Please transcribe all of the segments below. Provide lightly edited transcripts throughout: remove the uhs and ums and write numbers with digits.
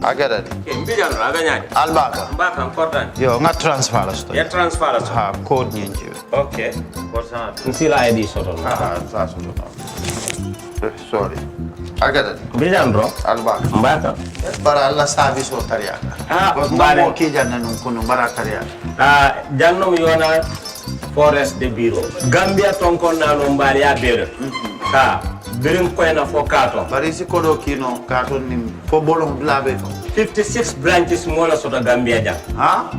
I get it. Mbijan raganyadi. Albaka. Mbaka important. Yo, nga transfer la sto. Ya transfer la sto. Ha, code nyingi. Okay. Korsa. Nsila ID soto. Ah, that's what. Sorry. I get it. Mbijan bro. Albaka. Mbaka. Bara alla service o tariaka. Mbare ki janna nun kuno bara tariaka. Janno mi yona forest de bureau. Gambia tonkon na no mbari ya bere. Birim koyna fo kato. Bari si kodo kino kato ni fo bolong blabe to. 56 branches mola sota Gambia jam. Ha?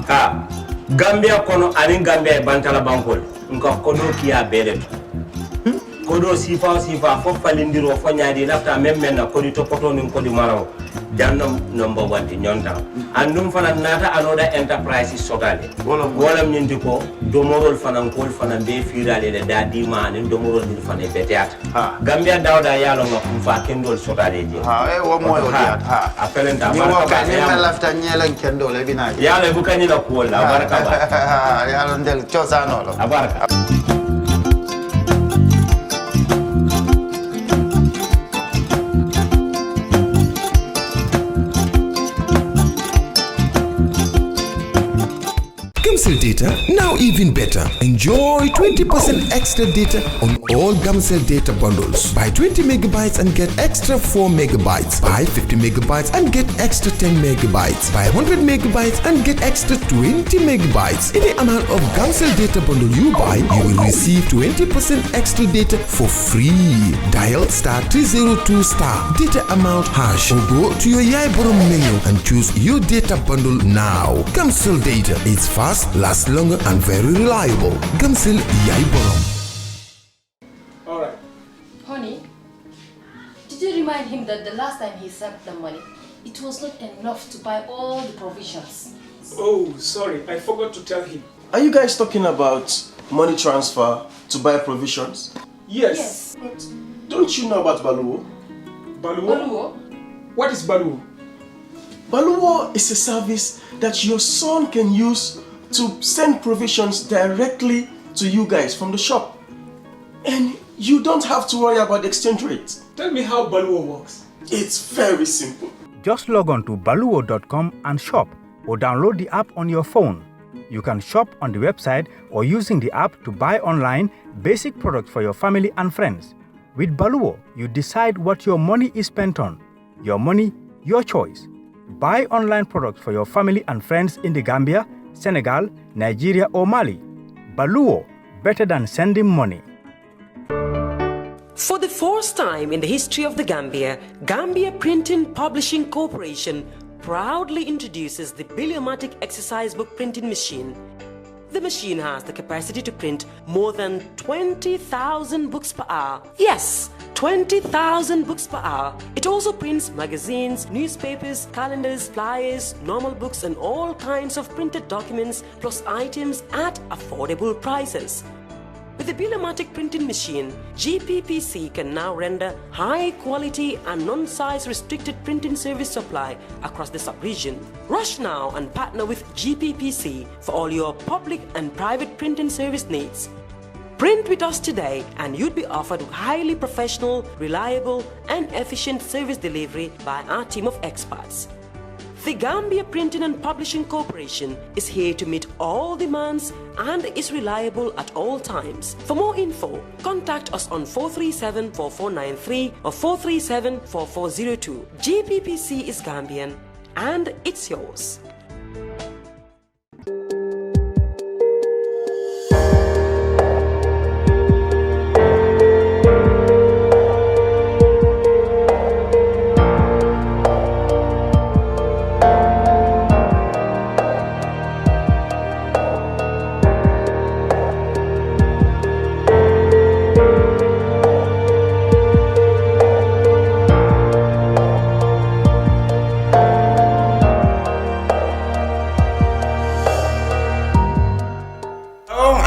Gambia kono ani Gambia bantala bankol. Nko kodo kiya bere to. Kodo sifa fo falindiro fo nyaadi lafta même na kodi to poto nin kodi maraw. Jannom number 1 di nyonta. Andum fana nata anoda enterprise sotale. Wala nyindi ko domorol fana kol fana be firale de dadi man domorol ni fana be teat. Gambia dawda yalo ngam fa kendol sotale je. Wo moy o diat ha. Apelenta ni mo ka ni lafta nyelen kendol e binaji. Yalo bu kanyi la ko la baraka ba. Yalo ndel chosano lo. Abaraka. Gamcell data, now even better. Enjoy 20% extra data on all Gamcell data bundles. Buy 20 megabytes and get extra 4 megabytes. Buy 50 megabytes and get extra 10 megabytes. Buy 100 megabytes and get extra 20 megabytes. Any amount of Gamcell data bundle you buy, you will receive 20% extra data for free. Dial *302* data amount hash or go to your Yaiborom menu and choose your data bundle now. Gamcell data is fast, lasts longer and very reliable. Gamcell Yaiborom. Alright. Honey, did you remind him that the last time he sent the money, it was not enough to buy all the provisions? Oh, sorry, I forgot to tell him. Are you guys talking about money transfer to buy provisions? Yes. But don't you know about Baluwo? Baluwo? What is Baluwo? Baluwo is a service that your son can use to send provisions directly to you guys from the shop. And you don't have to worry about the exchange rate. Tell me how Baluwo works. It's very simple. Just log on to baluwo.com and shop, or download the app on your phone. You can shop on the website or using the app to buy online basic products for your family and friends. With Baluwo, you decide what your money is spent on. Your money, your choice. Buy online products for your family and friends in the Gambia, Senegal, Nigeria or Mali. Baluwo, better than sending money. For the first time in the history of the Gambia, Gambia Printing Publishing Corporation proudly introduces the Biliomatic exercise book printing machine. The machine has the capacity to print more than 20,000 books per hour. Yes, 20,000 books per hour. It also prints magazines, newspapers, calendars, flyers, normal books and all kinds of printed documents plus items at affordable prices. With the Biliomatic printing machine, GPPC can now render high quality and non-size restricted printing service supply across the sub-region. Rush now and partner with GPPC for all your public and private printing service needs. Print with us today and you'd be offered highly professional, reliable and efficient service delivery by our team of experts. The Gambia Printing and Publishing Corporation is here to meet all demands and is reliable at all times. For more info, contact us on 437-4493 or 437-4402. GPPC is Gambian and it's yours.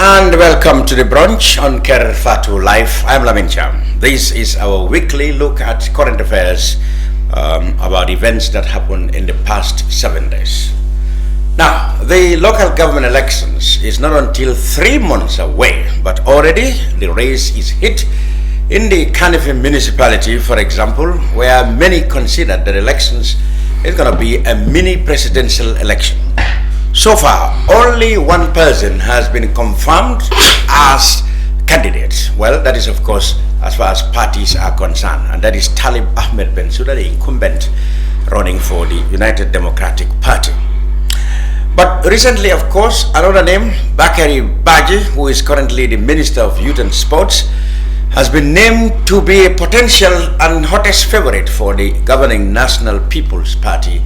And welcome to the brunch on Kerr Fatou Live. I'm Lamin Cham. This is our weekly look at current affairs about events that happened in the past 7 days. Now, the local government elections is not until 3 months away, but already the race is hit in the Kanifing municipality, for example, where many consider that elections it's going to be a mini presidential election. So far, only one person has been confirmed as candidate. Well, that is, of course, as far as parties are concerned, and that is Talib Ahmed Bensouda, the incumbent running for the United Democratic Party. But recently, of course, another name, Bakary Badjie, who is currently the Minister of Youth and Sports, has been named to be a potential and hottest favorite for the governing National People's Party,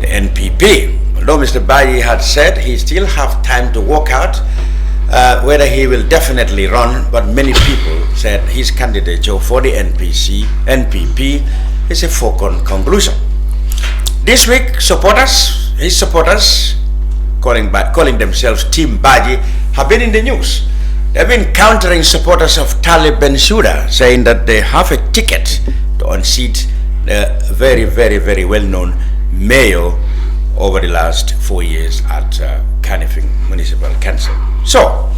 the NPP. Although Mr. Badjie had said he still have time to work out whether he will definitely run, but many people said his candidature for the NPP is a foregone conclusion. This week, his supporters, calling themselves Team Bakary, have been in the news. They've been countering supporters of Talib Bensouda, saying that they have a ticket to unseat the very, very, very well-known mayor over the last 4 years at Kanifing Municipal Council. So,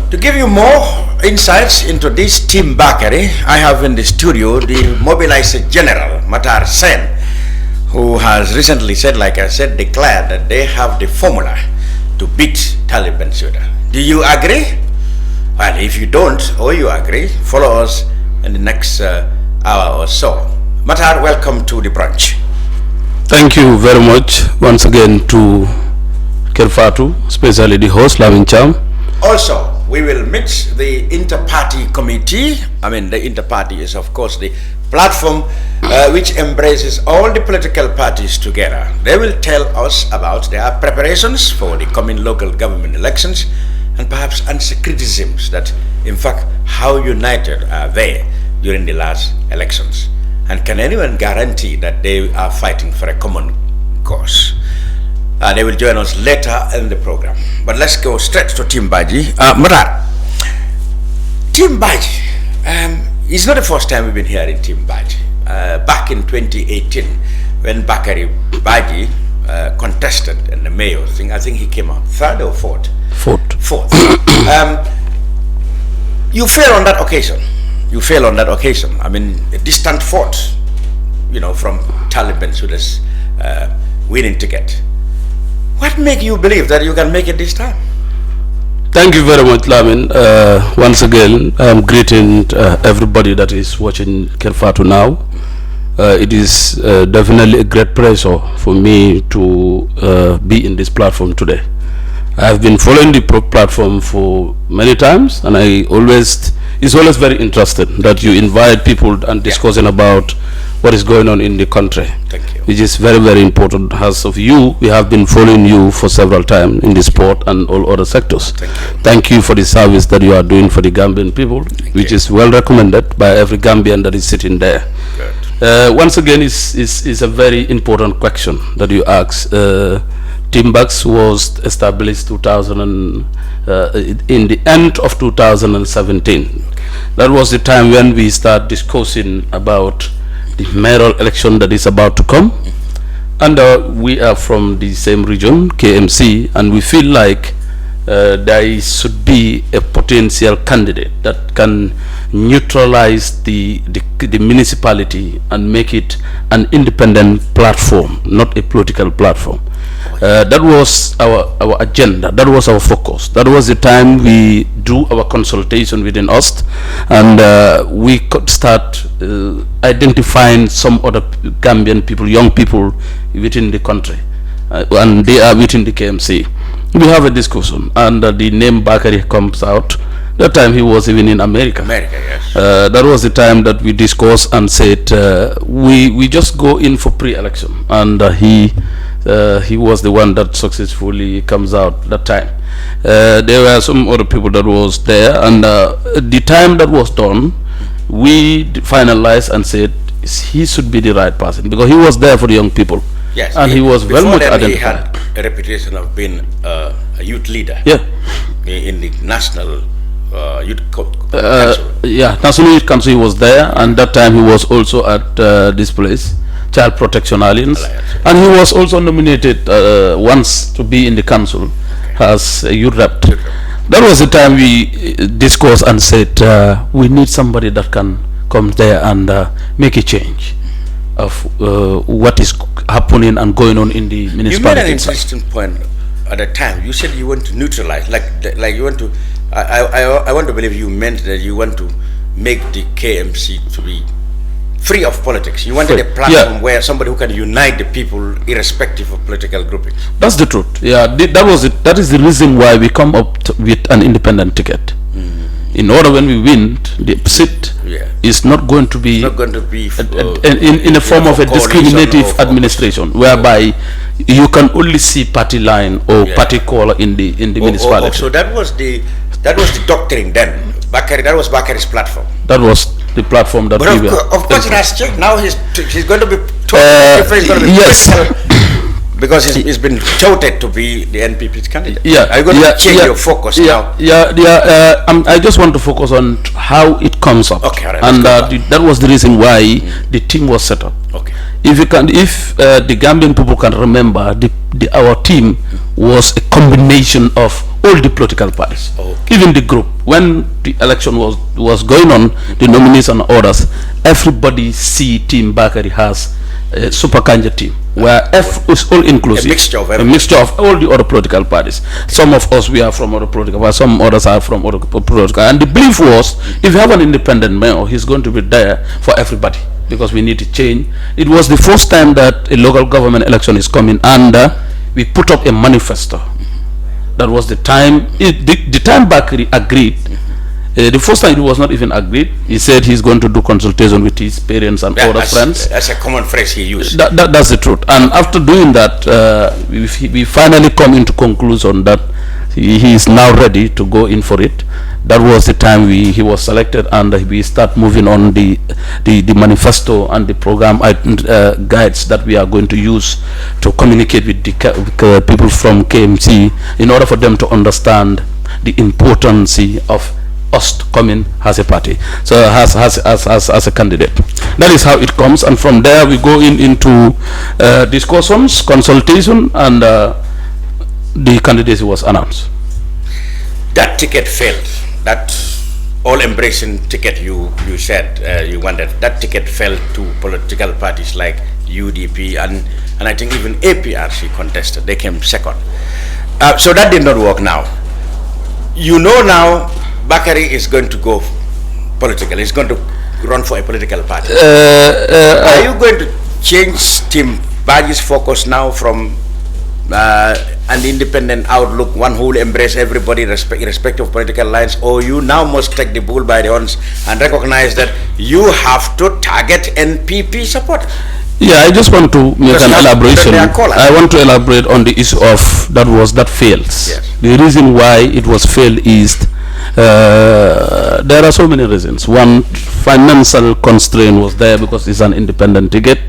to give you more insights into this Team Bakary, I have in the studio the mobilizer general, Matarr Saine, who has recently said, like I said, declared that they have the formula to beat Talib Bensouda. Do you agree? Well, if you don't, or you agree, follow us in the next hour or so. Matarr, welcome to the brunch. Thank you very much once again to Kerr Fatou, especially the host, Lamin Cham. Also, we will meet the inter-party committee. I mean, the inter-party is, of course, the platform which embraces all the political parties together. They will tell us about their preparations for the coming local government elections and perhaps answer criticisms that, in fact, how united are they during the last elections? And can anyone guarantee that they are fighting for a common cause? They will join us later in the program. But let's go straight to Team Badjie. Matarr, Team Badjie, it's not the first time we've been hearing Team Badjie. Back in 2018, when Bakary Badjie contested in the mayor thing, I think he came out third or fourth? Fourth. You failed on that occasion. I mean, a distant fourth, from Talib Bensouda's winning ticket. What makes you believe that you can make it this time? Thank you very much, Lamin. Once again, I'm greeting everybody that is watching Kerr Fatou now. It is definitely a great pleasure for me to be in this platform today. I have been following the platform for many times, and it's always very interesting that you invite people and discussing about what is going on in the country. Thank you. Which is very, very important. As of you, we have been following you for several times in the sport and all other sectors. Thank you for the service that you are doing for the Gambian people, which is well recommended by every Gambian that is sitting there. Once again, it's a very important question that you ask. Team Bakary was established in the end of 2017. That was the time when we start discussing about the mayoral election that is about to come. And we are from the same region, KMC, and we feel like there should be a potential candidate that can neutralize the municipality and make it an independent platform, not a political platform. That was our agenda, that was our focus. That was the time we do our consultation within us, and we could start identifying some other Gambian people, young people within the country, and they are within the KMC. We have a discussion, and the name Bakary comes out. That time he was even in America. Yes. That was the time that we discussed and said we just go in for pre-election, and he was the one that successfully comes out that time. There were some other people that was there, and the time that was done, we finalized and said he should be the right person because he was there for the young people. Yes, and he was very much identified. He had a reputation of being a youth leader. Yeah, in the national youth council. Yeah, National Youth Council. He was there, and that time he was also at this place, Child Protection Alliance, and he was also nominated once to be in the council as a youth rep. That was the time we discussed and said we need somebody that can come there and make a change. what is happening and going on in the municipality. You made an interesting point at the time. You said you want to neutralize, like you want to. I want to believe you meant that you want to make the KMC to be free of politics. You wanted a platform where somebody who can unite the people irrespective of political groupings. That's the truth. Yeah, that was it. That is the reason why we come up with an independent ticket. In order, when we win, the seat is not going to be, in the form of a discriminative administration, whereby you can only see party line or party color in the municipality. So that was the doctrine then. Bakary, that was Bakary's platform. That was the platform that we were. Of course, it has changed. Now he's going to be totally different. He's going to be because he's been touted to be the NPP's candidate. Are you going to change your focus now? I just want to focus on how it comes up. Okay, all right, and that was the reason why the team was set up. Okay. If the Gambian people can remember, our team was a combination of all the political parties, even the group. When the election was going on, the nominees and others, everybody see Team Bakary has a super kanja team, where F is all inclusive, a mixture of all the other political parties. Some of us, we are from other political parties, some others are from other political. And the belief was, if you have an independent mayor, he's going to be there for everybody, because we need to change. It was the first time that a local government election is coming, and we put up a manifesto. That was the time, the time Bakary agreed. The first time it was not even agreed. He said he's going to do consultation with his parents and other friends. That's a common phrase he used. That's the truth. And after doing that, we finally come into conclusion that he is now ready to go in for it. That was the time he was selected, and we start moving on the manifesto and the program guides that we are going to use to communicate with the people from KMC in order for them to understand the importance of us coming as a party, so as a candidate. That is how it comes, and from there we go into discussions, consultation, and the candidacy was announced. That ticket failed. That all-embracing ticket you said you wanted, that ticket fell to political parties like UDP and I think even APRC contested. They came second. So that did not work now. You know now Bakary is going to go political. He's going to run for a political party. Are you going to change Team Badjie's focus now from an independent outlook, one who will embrace everybody irrespective of political lines, or you now must take the bull by the horns and recognize that you have to target NPP support? Yeah, I just want to make an elaboration. I want to elaborate on the issue of that fails. Yes. The reason why it was failed is there are so many reasons. One, financial constraint was there because it's an independent ticket.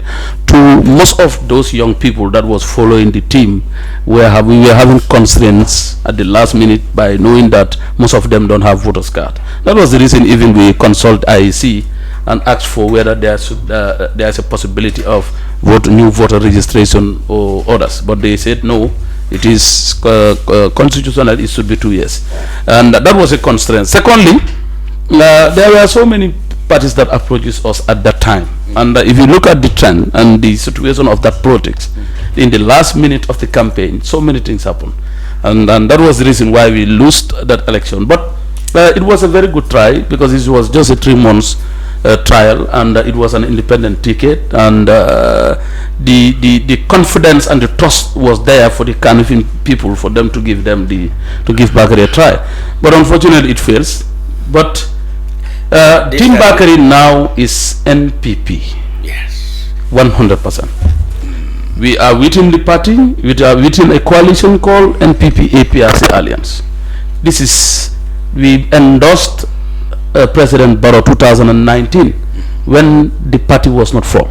Two, most of those young people that was following the team we were having constraints at the last minute by knowing that most of them don't have voters card. That was the reason even we consult IEC and asked for whether there's a possibility of new voter registration or others, but they said no. It is constitutional, it should be 2 years. And that was a constraint. Secondly, there were so many parties that approached us at that time. And if you look at the trend and the situation of that politics, in the last minute of the campaign, so many things happened. And that was the reason why we lost that election. But it was a very good try, because it was just a 3 months trial, and it was an independent ticket, and the confidence and the trust was there for the Kanifing people, for them to give Bakary a try. But unfortunately it fails. But Team Bakary now is NPP. Yes. 100%. We are within the party, we are within a coalition called NPP APRC Alliance. We endorsed President Barrow 2019 when the party was not formed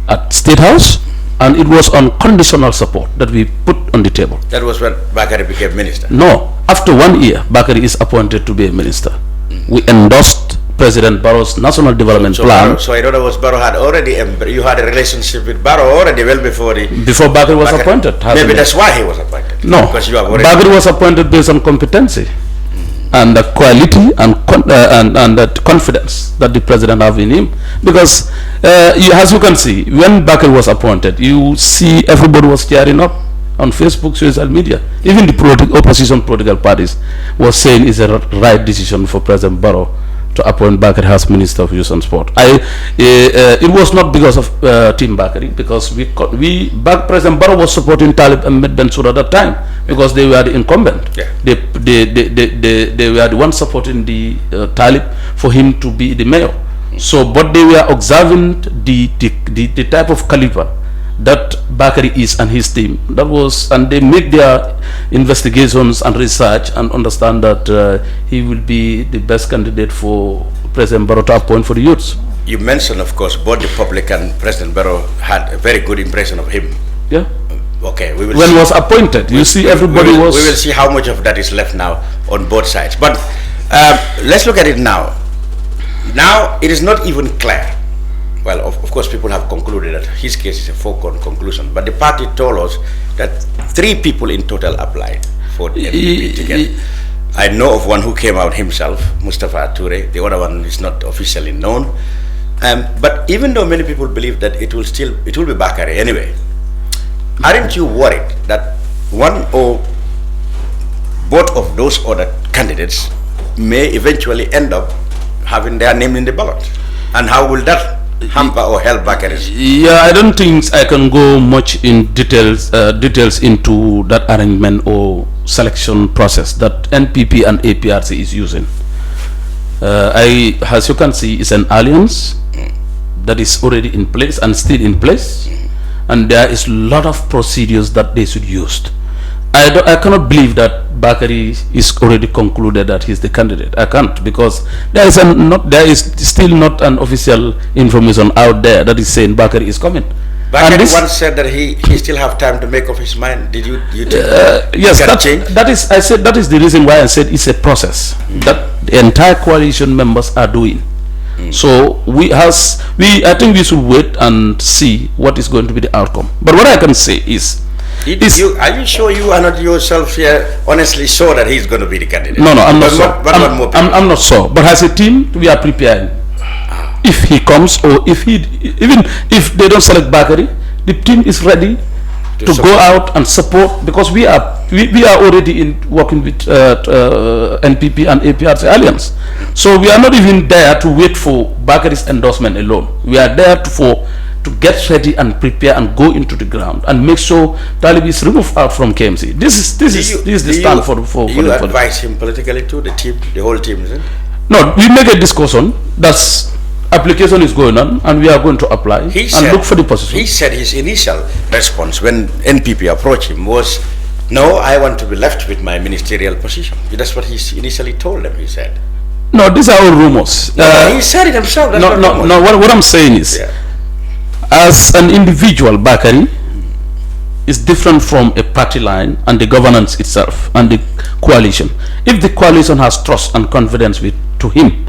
at State House, and it was on conditional support that we put on the table. That was when Bakary became minister? No, after 1 year Bakary is appointed to be a minister. We endorsed President Barrow's National Development Plan. So in other words, Barrow had already, you had a relationship with Barrow already well before Bakary was appointed. Maybe that's why he was appointed. No, Bakary was appointed based on competency. and the quality and that confidence that the president have in him. Because as you can see, when Bakary was appointed, you see everybody was cheering up on Facebook, social media. Even the opposition political parties was saying it's a right decision for President Barrow to appoint Bakary as Minister of Youth and Sport. It was not because of Team Bakary, because President Barrow was supporting Talib Ahmed Bensouda at that time, because they were the incumbent. Yeah. They were the ones supporting the Talib for him to be the mayor. So, but they were observing the type of caliber that Bakary is and his team. That was, and they make their investigations and research and understand that he will be the best candidate for President Barrow to appoint for the youths. You mentioned, of course, both the public and President Barrow had a very good impression of him. Yeah. Okay, we will when see. Was appointed, you see everybody we was... We will see how much of that is left now on both sides. But let's look at it now. Now, it is not even clear. Well, of course, people have concluded that his case is a foregone conclusion, but the party told us that 3 people in total applied for the NPP ticket. I know of one who came out himself, Mustafa Toure. The other one is not officially known. But even though many people believe that it will be Bakary anyway, aren't you worried that one or both of those other candidates may eventually end up having their name in the ballot? And how will that hamper or help Bakary? Yeah, I don't think I can go much in details into that arrangement or selection process that NPP and APRC is using. As you can see, it's an alliance that is already in place and still in place, and there is a lot of procedures that they should use. I cannot believe that Bakary is already concluded that he's the candidate. I can't, because there is still not an official information out there that is saying Bakary is coming. Bakary once said that he still have time to make up his mind. Did you think yes, that is the reason why I said it's a process that the entire coalition members are doing. So I think we should wait and see what is going to be the outcome. But what I can say is, are you sure you are not yourself here honestly sure that he's going to be the candidate? No, I'm not sure. I'm not sure. But as a team, we are preparing. If he comes, or even if they don't select Bakary, the team is ready to go out and support, because we are already working with NPP and APRC alliance. So we are not even there to wait for Bakary's endorsement alone. We are there to get ready and prepare and go into the ground and make sure Talib is removed out from KMC. This is the stand for you advise him politically too, the whole team, isn't it? No, we make a discussion. That's application is going on, and we are going to apply and look for the position. He said his initial response when NPP approached him was, "No, I want to be left with my ministerial position." That's what he initially told them. He said. No, these are all rumors. No, he said it himself. No. What I'm saying is, as an individual, Bakary is different from a party line and the governance itself and the coalition. If the coalition has trust and confidence to him,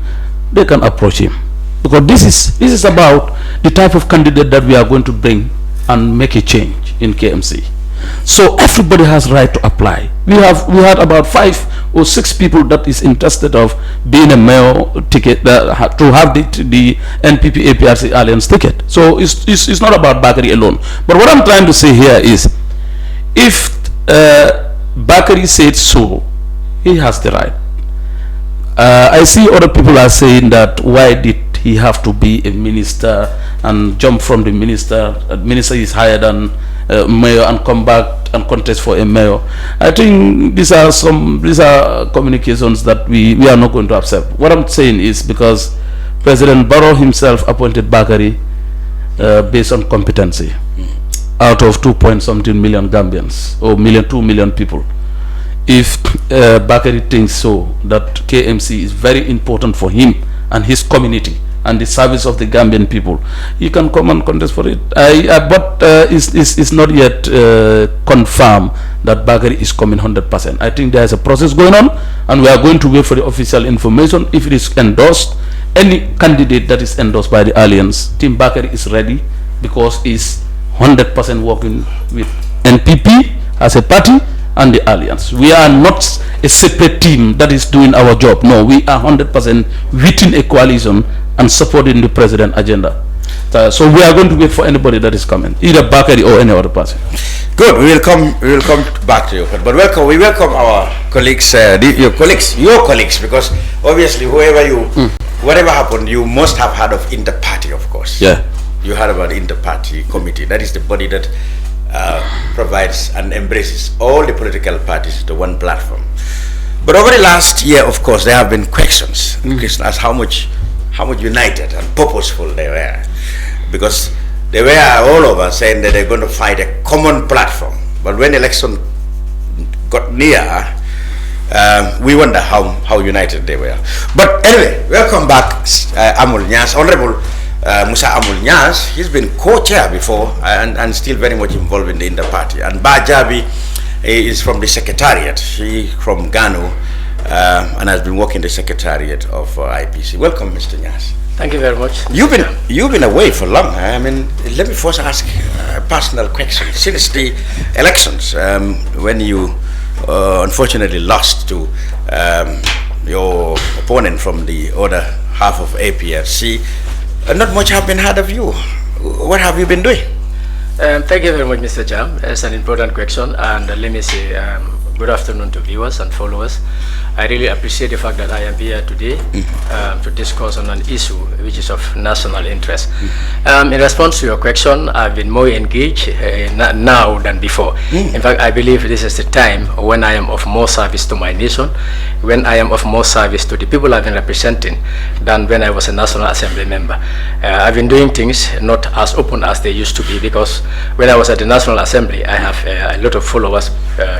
they can approach him, because this is about the type of candidate that we are going to bring and make a change in KMC. So everybody has right to apply. We had about 5 or 6 people that is interested of being a mayor ticket, to have the NPP APRC alliance ticket. So it's not about Bakary alone. But what I'm trying to say here is, if Bakary said so, he has the right. I see other people are saying that why did he have to be a minister and jump from the minister? Minister is higher than mayor and come back and contest for a mayor. I think these are communications that we are not going to accept. What I'm saying is, because President Barrow himself appointed Bakary based on competency out of 2-point-something million Gambians, or 2 million people. If Bakary thinks so, that KMC is very important for him and his community and the service of the Gambian people, you can come and contest for it. But it's not yet confirmed that Bakary is coming 100%. I think there is a process going on, and we are going to wait for the official information. If it is endorsed, any candidate that is endorsed by the alliance, Team Bakary is ready, because it's 100% working with NPP as a party and the alliance. We are not a separate team that is doing our job. No, we are 100% within a coalition and supporting the president agenda. So we are going to wait for anybody that is coming, either Bakary or any other person. Good. We will come back to you. But we welcome our colleagues, your colleagues, because obviously whatever happened, you must have heard of Inter-Party, of course. Yeah. You heard about the Inter-Party Committee. That is the body that provides and embraces all the political parties to one platform. But over the last year, of course, there have been questions as how much united and purposeful they were, because they were all over saying that they're going to fight a common platform. But when election got near, we wonder how united they were. But anyway, welcome back, Amul Nyass, Honorable Musa Amul Nyass. He's been co-chair before and still very much involved in the Inter-Party. And Jabbie is from the Secretariat. She from Gano and has been working the Secretariat of IPC. Welcome, Mr. Nyass. Thank you very much. You've been away for long. I mean, let me first ask a personal question. Since the elections, when you unfortunately lost to your opponent from the other half of APRC, not much have been heard of you. What have you been doing? Thank you very much, Mr. Jam. It's an important question, and let me say good afternoon to viewers and followers. I really appreciate the fact that I am here today to discuss on an issue which is of national interest. In response to your question, I've been more engaged now than before. In fact, I believe this is the time when I am of more service to my nation, when I am of more service to the people I've been representing than when I was a National Assembly member. I've been doing things not as open as they used to be, because when I was at the National Assembly, I have a lot of followers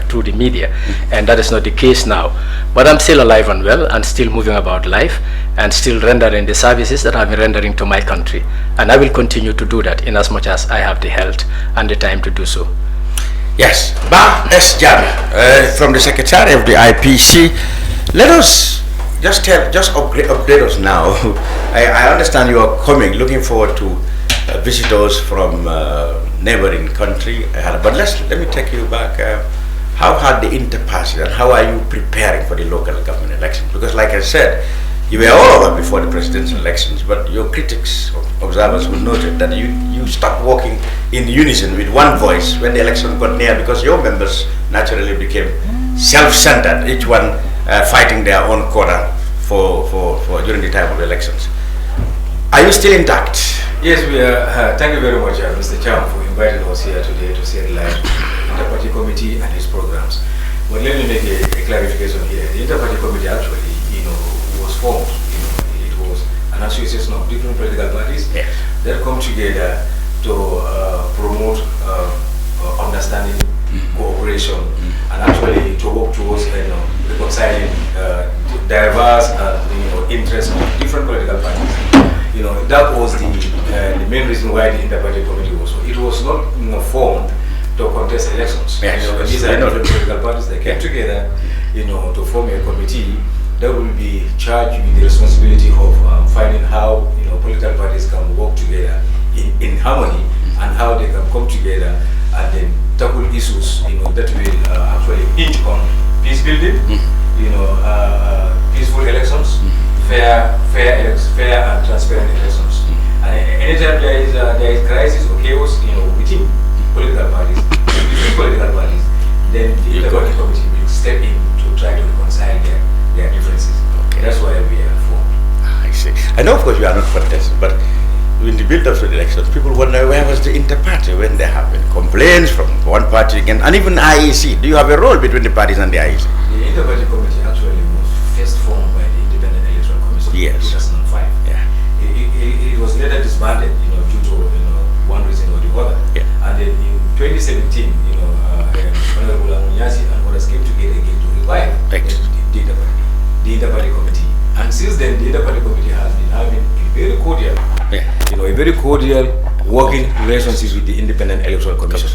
through the media, and that is not the case now. But I'm still alive and well, and still moving about life, and still rendering the services that I've been rendering to my country. And I will continue to do that in as much as I have the health and the time to do so. Yes. Jabbie, from the Secretary of the IPC, let us just update us now. I understand you are coming, looking forward to visitors from neighboring country. But let me take you back. How had the Inter-Party and how are you preparing for the local government elections? Because like I said, you were all over before the presidential elections, but your critics, observers will note that you stopped working in unison with one voice when the election got near, because your members naturally became self-centered, each one fighting their own corner for during the time of the elections. Are you still intact? Yes, we are. Thank you very much, Mr. Cham, for inviting us here today to see the light Inter-Party Committee and its programs. But let me make a clarification here. The Inter-Party Committee actually, was formed. It was an association of different political parties that come together to promote understanding, cooperation, and actually to work towards reconciling diverse interests of different political parties. That was the main reason why the Inter-Party Committee was. So it was not formed to contest elections. These are different political parties that came together, to form a committee that will be charged with the responsibility of finding how political parties can work together in harmony, and how they can come together and then tackle issues that will actually hinge on peace building, peaceful elections, fair and transparent elections. And anytime there is crisis or chaos within political parties, then the Inter-Party Committee will step in to try to reconcile their differences. Okay. That's why we are formed. I see. I know, of course, we are not contesting, but in the build-up to the elections, people wonder where was the Inter-Party when there have been complaints from one party again, and even IEC. Do you have a role between the parties and the IEC? The Inter-Party Committee actually was first formed by the Independent Electoral Commission in 2005. Yeah. It was later disbanded, due to one reason or the other. Yeah. And then in 2017, Honorable Amul Nyass and others came together again to revive the Inter-Party Committee. And since then, the Inter-Party Committee has been having a very cordial, working relationship with the Independent Electoral Commission.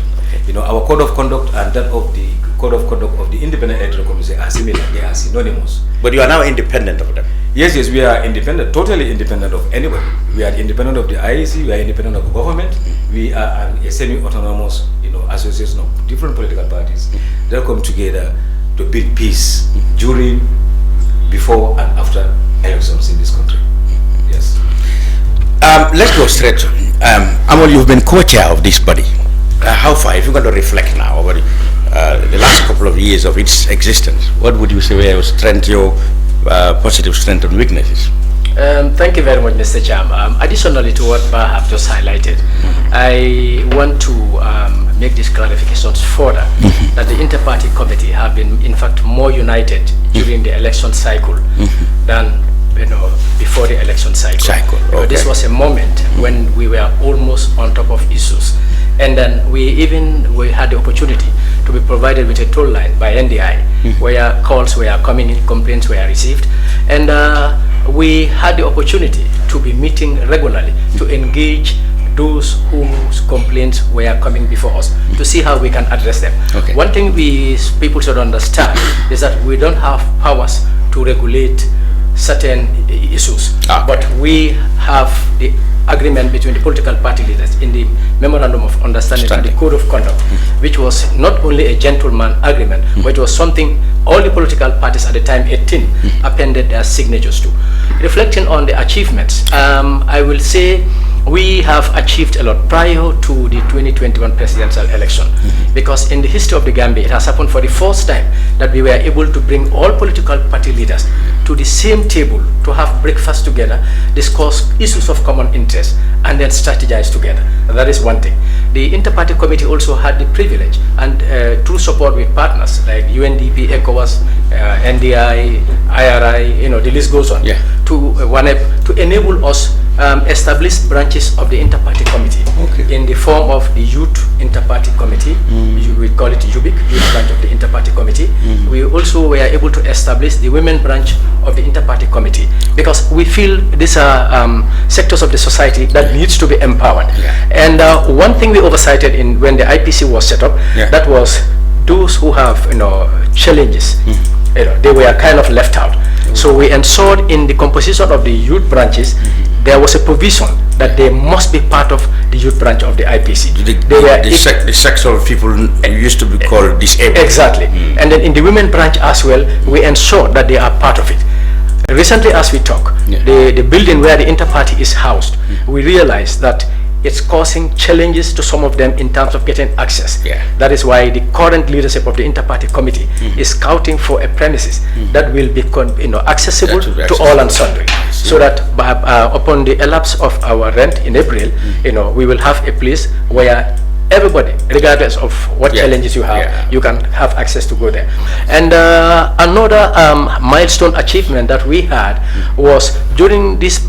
Our code of conduct and that of the code of conduct of the Independent Electoral Commission are similar. They are synonymous. But you are now independent of them. Yes, we are independent, totally independent of anybody. We are independent of the IEC. We are independent of the government. We are a semi-autonomous, association of different political parties that come together to build peace during, before and after elections in this country. Yes. Let's go straight. Amul, you've been co-chair of this body. How far, if you're going to reflect now over the last couple of years of its existence, what would you say were your strength, your positive strengths and weaknesses? Thank you very much, Mr. Cham. Additionally to what Ba have just highlighted, I want to make these clarifications further, that the inter-party committee have been, in fact, more united during the election cycle than before the election cycle. Okay. This was a moment when we were almost on top of issues, and then we had the opportunity to be provided with a toll line by NDI, where calls were coming in, complaints were received, and we had the opportunity to be meeting regularly to engage those whose complaints were coming before us to see how we can address them. Okay. One thing people should understand is that we don't have powers to regulate certain issues, but we have the agreement between the political party leaders in the memorandum of understanding and the code of conduct, which was not only a gentleman agreement, but it was something all the political parties at the time, 18, appended their signatures to. Reflecting on the achievements, I will say we have achieved a lot prior to the 2021 presidential election, because in the history of the Gambia, it has happened for the first time that we were able to bring all political party leaders to the same table to have breakfast together, discuss issues of common interest, and then strategize together. That is one thing. The Inter-Party Committee also had the privilege, and through support with partners like UNDP, ECOWAS, NDI, IRI, the list goes on, to enable us establish branches of the Inter-Party Committee in the form of the Youth Inter-Party Committee. We call it YUBIC, Youth Branch of the Inter-Party Committee. We also were able to establish the Women Branch of the Inter-Party Committee, because we feel these are sectors of the society that needs to be empowered. And one thing we oversighted when the IPC was set up, that was those who have challenges, they were kind of left out. So we ensured in the composition of the youth branches, there was a provision that they must be part of the youth branch of the IPC. The sexual people used to be called disabled. Exactly. And then in the women branch as well, we ensure that they are part of it. Recently, as we talk, the building where the Inter-Party is housed, we realized that it's causing challenges to some of them in terms of getting access. That is why the current leadership of the Inter-Party Committee is scouting for a premises that will be accessible to all and sundry, so that upon the elapse of our rent in April, we will have a place where everybody, regardless of what challenges you have, you can have access to go there. And another milestone achievement that we had was during these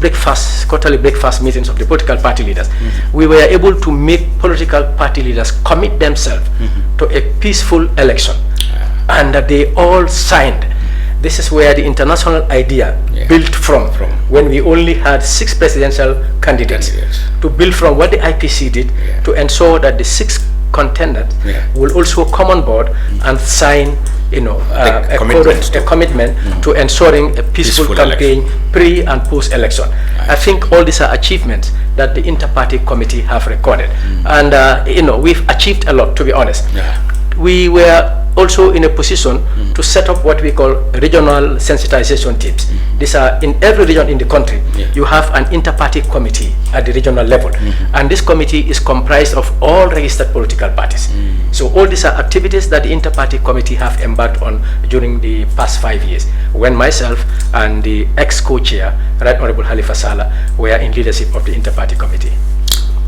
quarterly breakfast meetings of the political party leaders, we were able to make political party leaders commit themselves to a peaceful election, and that they all signed. This is where the international idea built from when we only had 6 presidential candidates, to build from what the IPC did to ensure that the 6 contenders will also come on board and sign a commitment to ensuring a peaceful campaign pre and post election. I think all these are achievements that the Inter-Party Committee have recorded, and we've achieved a lot, to be honest. We were also in a position to set up what we call regional sensitization teams. These are in every region in the country. You have an inter-party committee at the regional level, and this committee is comprised of all registered political parties. So all these are activities that the inter-party committee have embarked on during the past 5 years, when myself and the ex-co-chair, Right Honorable Halifa Sallah, were in leadership of the inter-party committee.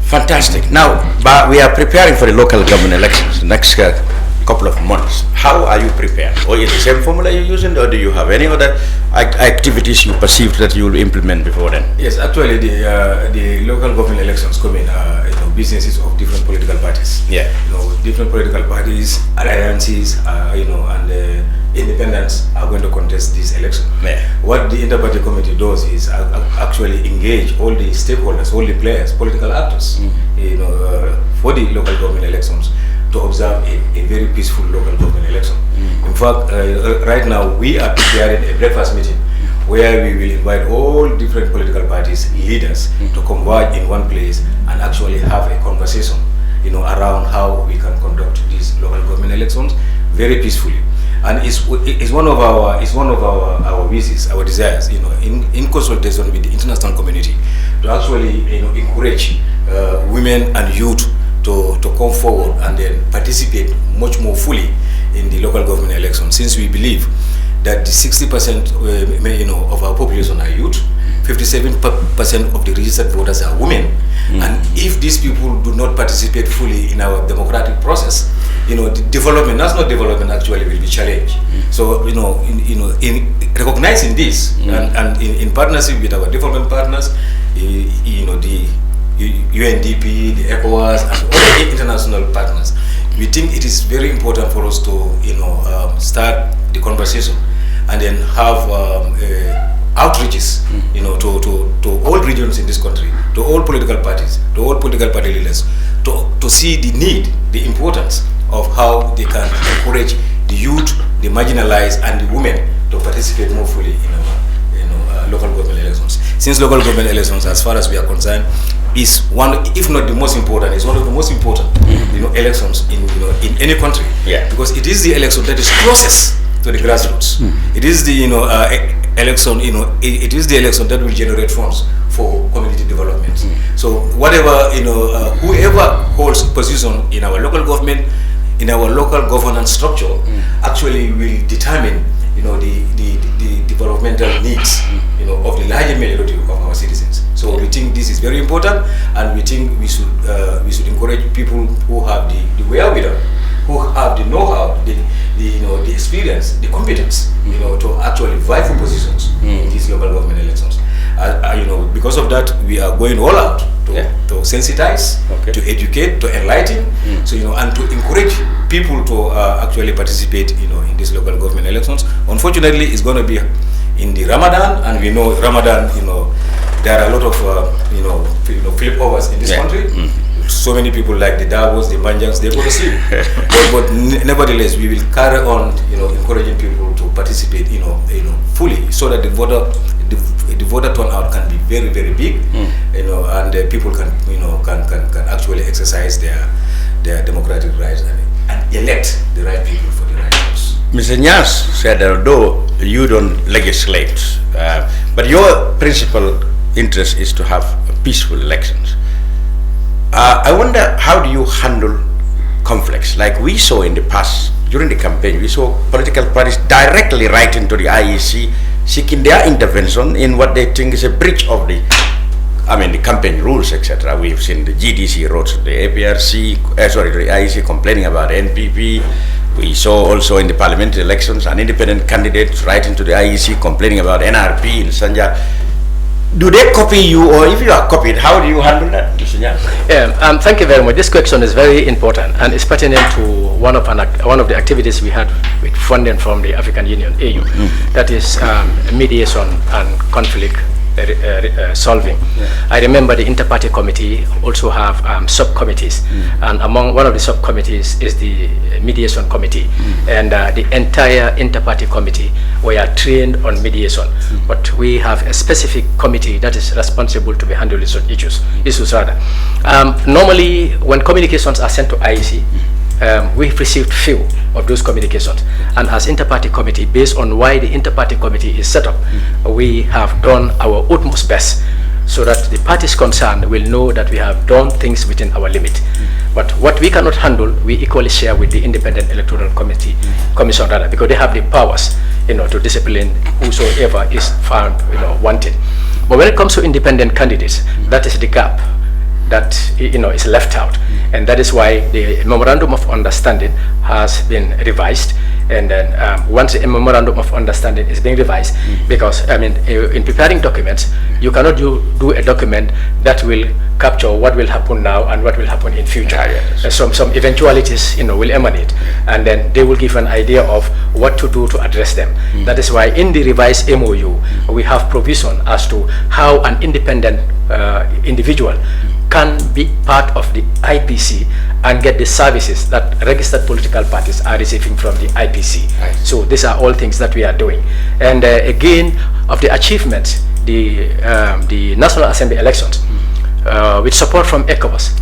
Fantastic. Now, we are preparing for the local government elections next couple of months. How are you prepared? Or is the same formula you're using, or do you have any other activities you perceive that you will implement before then? Yes, actually the local government elections come in businesses of different political parties. Different political parties, alliances, and independents are going to contest this election. What the inter-party committee does is actually engage all the stakeholders, all the players, political actors, for the local government elections, to observe a very peaceful local government election. In fact, right now we are preparing a breakfast meeting where we will invite all different political parties leaders to converge in one place and actually have a conversation, around how we can conduct these local government elections very peacefully. And it's one of our wishes, our desires, in consultation with the international community, to actually encourage women and youth to come forward and then participate much more fully in the local government election, since we believe that the 60% of our population are youth, 57% of the registered voters are women, and if these people do not participate fully in our democratic process, the development, national development actually will be challenged. So in recognizing this and in partnership with our development partners, the UNDP, the ECOWAS, and other international partners, we think it is very important for us to start the conversation and then have outreaches to all regions in this country, to all political parties, to all political party leaders, to see the need, the importance of how they can encourage the youth, the marginalized, and the women to participate more fully in our local government elections. Since local government elections, as far as we are concerned, is one, if not the most important, is one of the most important elections in any country. Yeah. Because it is the election that is closest to the grassroots. It is the election. It is the election that will generate funds for community development. So whatever whoever holds position in our local government, in our local governance structure, actually will determine the developmental needs of the larger majority of our citizens. So we think this is very important, and we think we should encourage people who have the wherewithal, who have the know-how, the experience, the competence, to actually vie for positions in these local government elections. Because of that, we are going all out to sensitize, to educate, to enlighten, and to encourage people to actually participate, in these local government elections. Unfortunately, it's going to be in the Ramadan, and we know Ramadan, there are a lot of, flip overs in this country. So many people like the Davos, the Banjangs, they go to sleep. but nevertheless, we will carry on, encouraging people to participate, fully, so that the voter turnout can be very, very big, and people can actually exercise their democratic rights and elect the right people for the right jobs. Mr. Nyass said, although you don't legislate, but your principal interest is to have peaceful elections. I wonder, how do you handle conflicts? Like we saw in the past, during the campaign, we saw political parties directly writing to the IEC, seeking their intervention in what they think is a breach of the campaign rules, etc. We've seen the GDC wrote to the APRC, the IEC complaining about NPP. We saw also in the parliamentary elections an independent candidate writing to the IEC complaining about NRP in Sanja. Do they copy you, or if you are copied, how do you handle that, Mr. Nyass? Thank you very much. This question is very important, and it's pertinent to one of the activities we had with funding from the African Union, AU, that is mediation and conflict solving. I remember the Inter-Party Committee also have subcommittees, and among one of the subcommittees is the Mediation Committee, and the entire Inter-Party Committee were trained on mediation, but we have a specific committee that is responsible to be handling such issues rather. Normally, when communications are sent to IEC, we've received few of those communications, and as Inter-Party Committee, based on why the Inter-Party Committee is set up, we have done our utmost best so that the parties concerned will know that we have done things within our limit. But what we cannot handle, we equally share with the Independent Electoral Commission rather, because they have the powers, to discipline whosoever is found, wanted. But when it comes to independent candidates, that is the gap that is left out, and that is why the memorandum of understanding has been revised. And then once a memorandum of understanding is being revised, because in preparing documents, you cannot do a document that will capture what will happen now and what will happen in future. Some eventualities will emanate, and then they will give an idea of what to do to address them. That is why in the revised MOU we have provision as to how an independent individual can be part of the IPC and get the services that registered political parties are receiving from the IPC. So these are all things that we are doing. And again, of the achievements, the National Assembly elections, with support from ECOWAS,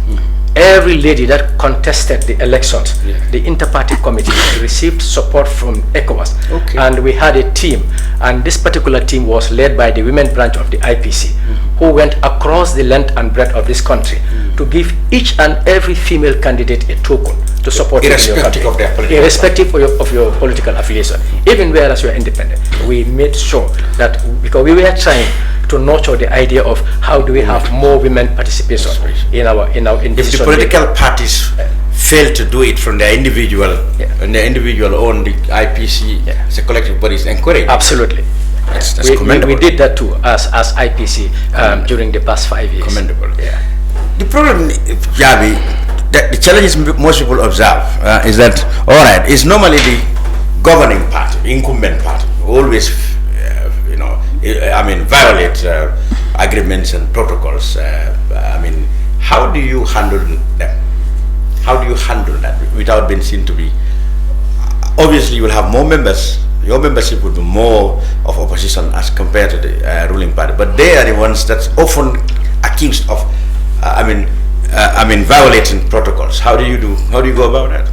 every lady that contested the elections, the inter-party committee received support from ECOWAS. And we had a team, and this particular team was led by the women branch of the IPC, who went across the length and breadth of this country to give each and every female candidate a token to support irrespective of their political irrespective of your political affiliation, even whereas you are independent. We made sure that, because we were trying to nurture the idea of how do we have more women participation in this. If the political parties fail to do it from their individual, and their individual own, the IPC as a collective body is encouraged. Absolutely. That's we did that too as IPC during the past 5 years. Commendable. The problem, Jabbie, that the challenges most people observe is that, all right, it's normally the governing party, incumbent party, always, violate agreements and protocols. How do you handle them? How do you handle that without being seen to be? Obviously, you will have more members. Your membership would be more of opposition as compared to the ruling party, but they are the ones that's often accused of, violating protocols. How do you go about that?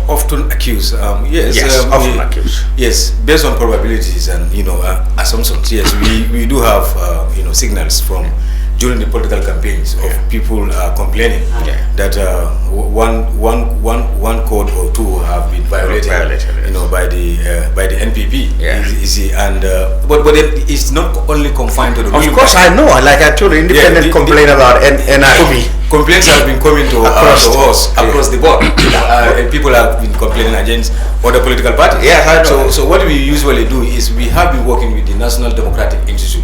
Often accused. Yes, often accused. Yes, based on probabilities and assumptions. Yes, we do have signals from during the political campaigns of people complaining that one code or two have been violated by the NPP. But it's not only confined to the. Of course, I know. Like I told you, independent complain about NIP. Complaints have been coming to us across the board. And people have been complaining against other political parties. Yeah, I know. So what we usually do is we have been working with the National Democratic Institute,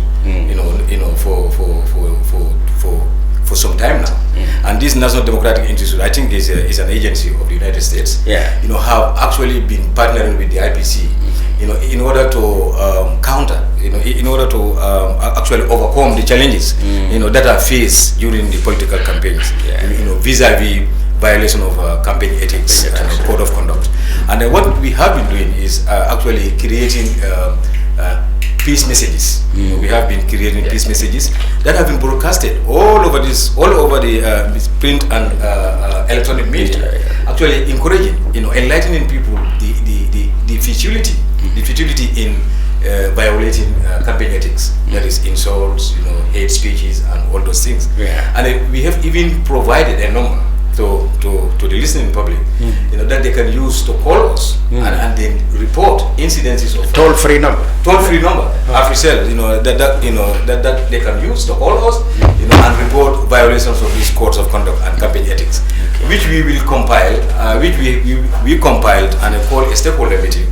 for some time now. And this National Democratic Institute, I think, is an agency of the United States. Have actually been partnering with the IPC, in order to counter, in order to actually overcome the challenges, that are faced during the political campaigns, vis-a-vis violation of campaign ethics and code of conduct. And what we have been doing is actually creating peace messages. We have been creating peace messages that have been broadcasted all over the print and electronic media. Actually encouraging, enlightening people the futility in violating campaign ethics. That is insults, hate speeches, and all those things. And we have even provided a number to the listening public, that they can use to call us and then report incidences of toll-free number. Official, that they can use to call us, and report violations of these codes of conduct and campaign ethics, which we will compile, which we compiled and called a stakeholder meeting.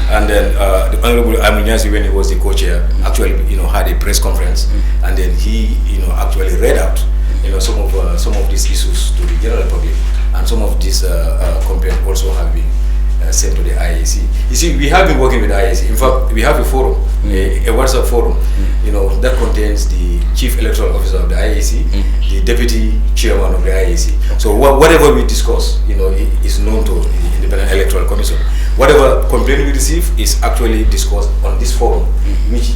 And then the Honorable Amul Nyass, when he was the co-chair, actually had a press conference, and then he actually read out some of these issues to the general public, and some of these complaints also have been sent to the IAC. You see, we have been working with the IAC. In fact, we have a forum, a WhatsApp forum, that contains the Chief Electoral Officer of the IAC, the Deputy Chairman of the IAC. So whatever we discuss, is known to the Independent Electoral Commission. Whatever complaint we receive is actually discussed on this forum, which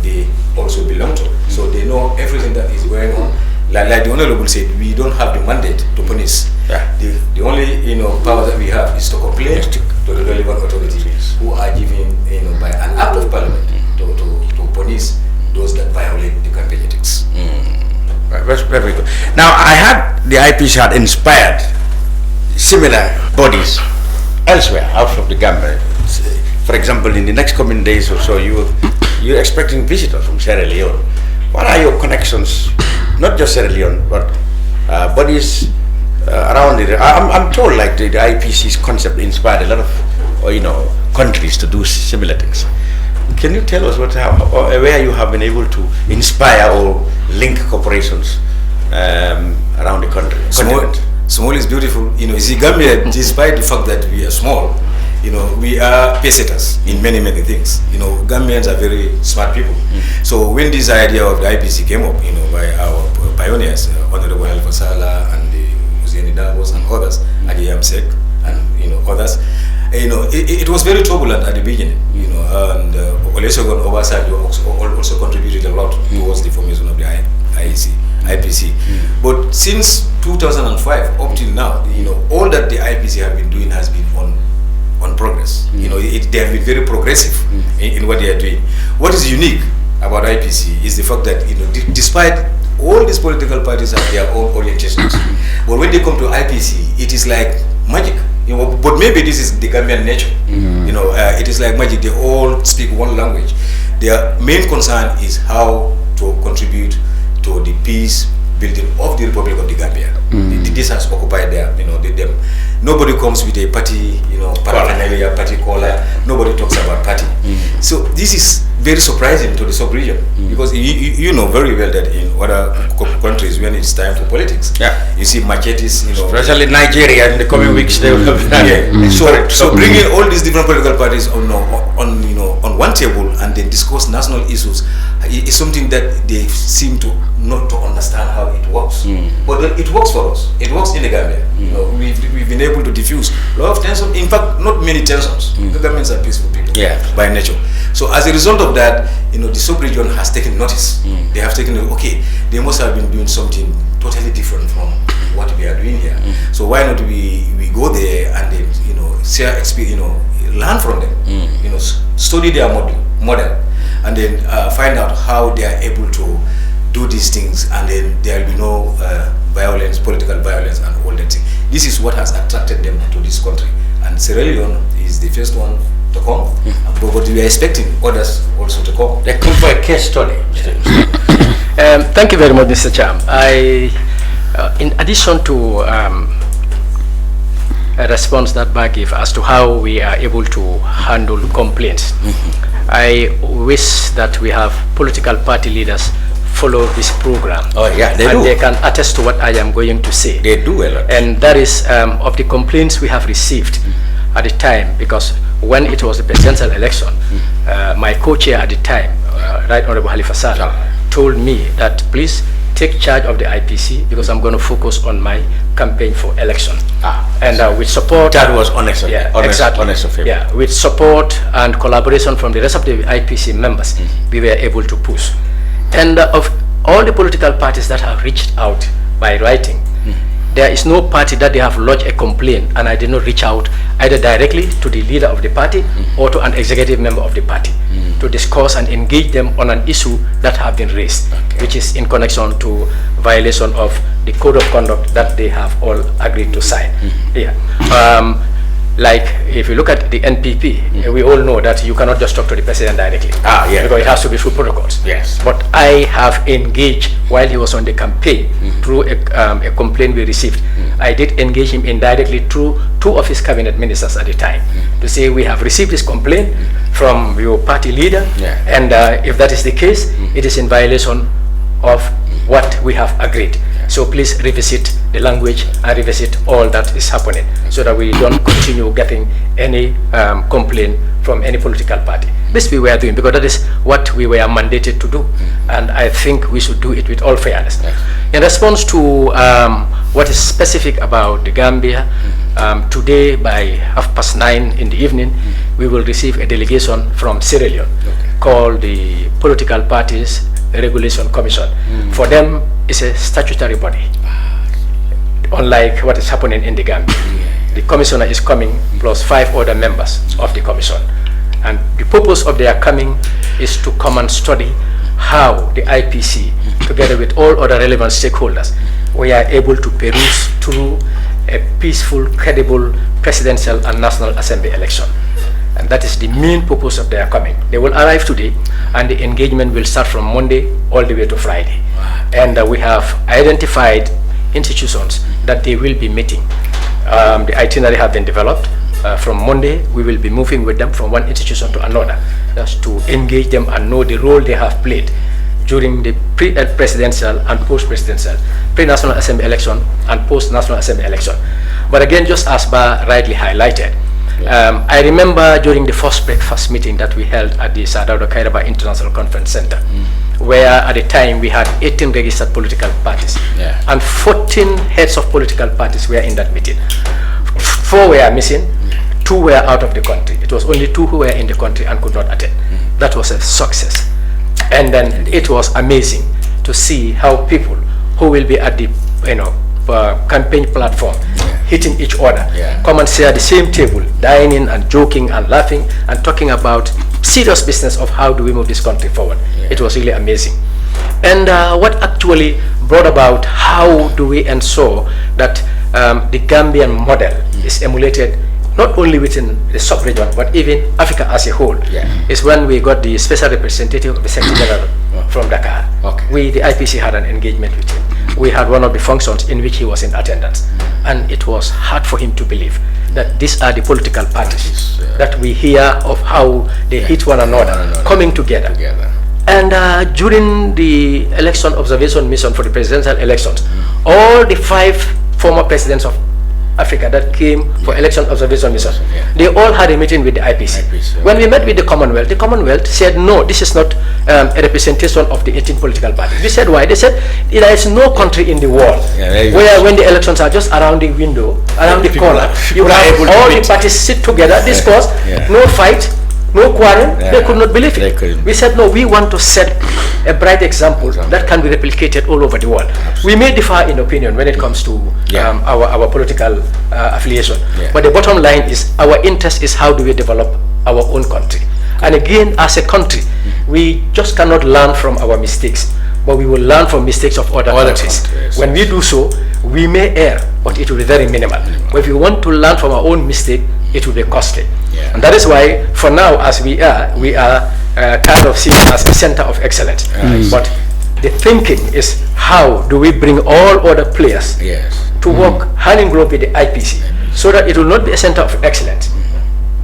they also belong to. So they know everything that is going on. Like the Honorable said, we don't have the mandate to punish. The only power that we have is to complain to the relevant authorities who are given by an act of parliament to punish those that violate the campaign ethics. Right, that's very good. Now, I had the IPC had inspired similar bodies elsewhere out of the Gambia. For example, in the next coming days or so, you're expecting visitors from Sierra Leone. What are your connections? Not just Sierra Leone, but bodies around it. I'm told like the IPC's concept inspired a lot of countries to do similar things. Can you tell us where you have been able to inspire or link corporations around the country? Small is beautiful. You see, Gambia, despite the fact that we are small, we are pacesetters in many things. Gambians are very smart people. So when this idea of the IPC came up, by our pioneers, Honorable Alpha Sala and the Hussein Davos and others, Adi Yamsek and others, it was very turbulent at the beginning. And Olusegun Obasanjo also contributed a lot towards the formation of the IEC IPC. But since 2005 up till now, all that the IPC have been doing has been on progress. They have been very progressive in what they are doing. What is unique about IPC is the fact that despite all these political parties have their own orientations, but when they come to IPC, it is like magic. But maybe this is the Gambian nature. It is like magic. They all speak one language. Their main concern is how to contribute to the peace building of the Republic of the Gambia. This has occupied them. Nobody comes with a party, paraphernalia, party collar. Nobody talks about party. So this is very surprising to the sub-region, because you know very well that in other countries, when it's time for politics, you see machetes, especially Nigeria in the coming weeks, they will have So bringing all these different political parties on one table and then discuss national issues is something that they seem to not to understand how it works. But it works for us. It works in the Gambia. We've been able to diffuse a lot of tension. In fact, not many tensions. The Gambians are peaceful people by nature. So as a result of that, the sub-region has taken notice. They have taken, okay, they must have been doing something totally different from what we are doing here. So why not we go there and then, share experience, learn from them, study their model, and then find out how they are able to do these things, and then there will be no violence, political violence, and all that thing. This is what has attracted them to this country, and Sierra Leone is the first one to come, but we are expecting others also to come. They come for a case study. Thank you very much, Mr. Cham. In addition to a response that Bakary gave as to how we are able to handle complaints, I wish that we have political party leaders follow this program. They can attest to what I am going to say. They do a lot. And that is of the complaints we have received at the time, because when it was the presidential election, my co-chair at the time, Right Honorable Halifa Saleh, told me that please take charge of the IPC because I'm going to focus on my campaign for election. And with support, that was honest. Exactly. Honest of him. With support and collaboration from the rest of the IPC members, we were able to push. And of all the political parties that have reached out by writing, there is no party that they have lodged a complaint and I did not reach out either directly to the leader of the party or to an executive member of the party to discuss and engage them on an issue that have been raised, which is in connection to violation of the code of conduct that they have all agreed to sign. Like if you look at the NPP, we all know that you cannot just talk to the president directly, because it has to be through protocols. But I have engaged while he was on the campaign through a complaint we received. I did engage him indirectly through 2 of his cabinet ministers at the time to say we have received this complaint from your party leader, and if that is the case, it is in violation of what we have agreed. So please revisit the language and revisit all that is happening so that we don't continue getting any complaint from any political party. This we were doing because that is what we were mandated to do, and I think we should do it with all fairness. In response to what is specific about the Gambia, today by 9:30 in the evening, we will receive a delegation from Sierra Leone called the Political Parties Regulation Commission. For them, it's a statutory body, unlike what is happening in the Gambia. The commissioner is coming plus 5 other members of the commission, and the purpose of their coming is to come and study how the IPC, together with all other relevant stakeholders, we are able to peruse through a peaceful, credible presidential and National Assembly election. And that is the main purpose of their coming. They will arrive today, and the engagement will start from Monday all the way to Friday. And we have identified institutions that they will be meeting. The itinerary have been developed. From Monday, we will be moving with them from one institution to another, just to engage them and know the role they have played during the pre-presidential and post-presidential, pre-National Assembly election and post-National Assembly election. But again, just as Ba rightly highlighted, I remember during the first breakfast meeting that we held at the Sadauda Kairaba International Conference Center, where at the time we had 18 registered political parties, and 14 heads of political parties were in that meeting. 4 were missing, 2 were out of the country. It was only 2 who were in the country and could not attend. That was a success. And then it was amazing to see how people who will be at the campaign platform, hitting each other, come and share the same table, dining and joking and laughing and talking about serious business of how do we move this country forward. It was really amazing. And what actually brought about how do we ensure that the Gambian model is emulated not only within the sub-region but even Africa as a whole, is when we got the special representative of the Secretary General from Dakar. We, the IPC, had an engagement with him. We had one of the functions in which he was in attendance, and it was hard for him to believe that these are the political parties that we hear of how they hit one another, coming together. And during the election observation mission for the presidential elections, all the 5 former presidents of Africa that came for election observation mission, they all had a meeting with the IPC. When we met with the Commonwealth said, no, this is not a representation of the 18 political parties. We said, why? They said, there is no country in the world where when the elections are just around the window, around the corner, you have all the parties sit together, discuss, no fight, no quarrel. They could not believe it. We said, no, we want to set a bright example that can be replicated all over the world. We may differ in opinion when it comes to our political affiliation, but the bottom line is our interest is how do we develop our own country. And again, as a country, we just cannot learn from our mistakes, but we will learn from mistakes of other countries. When we do so, we may err, but it will be very minimal. But if we want to learn from our own mistake, it will be costly. And that is why, for now, as we are kind of seen as a center of excellence. But the thinking is how do we bring all other players to work hand in glove with the IPC, so that it will not be a center of excellence,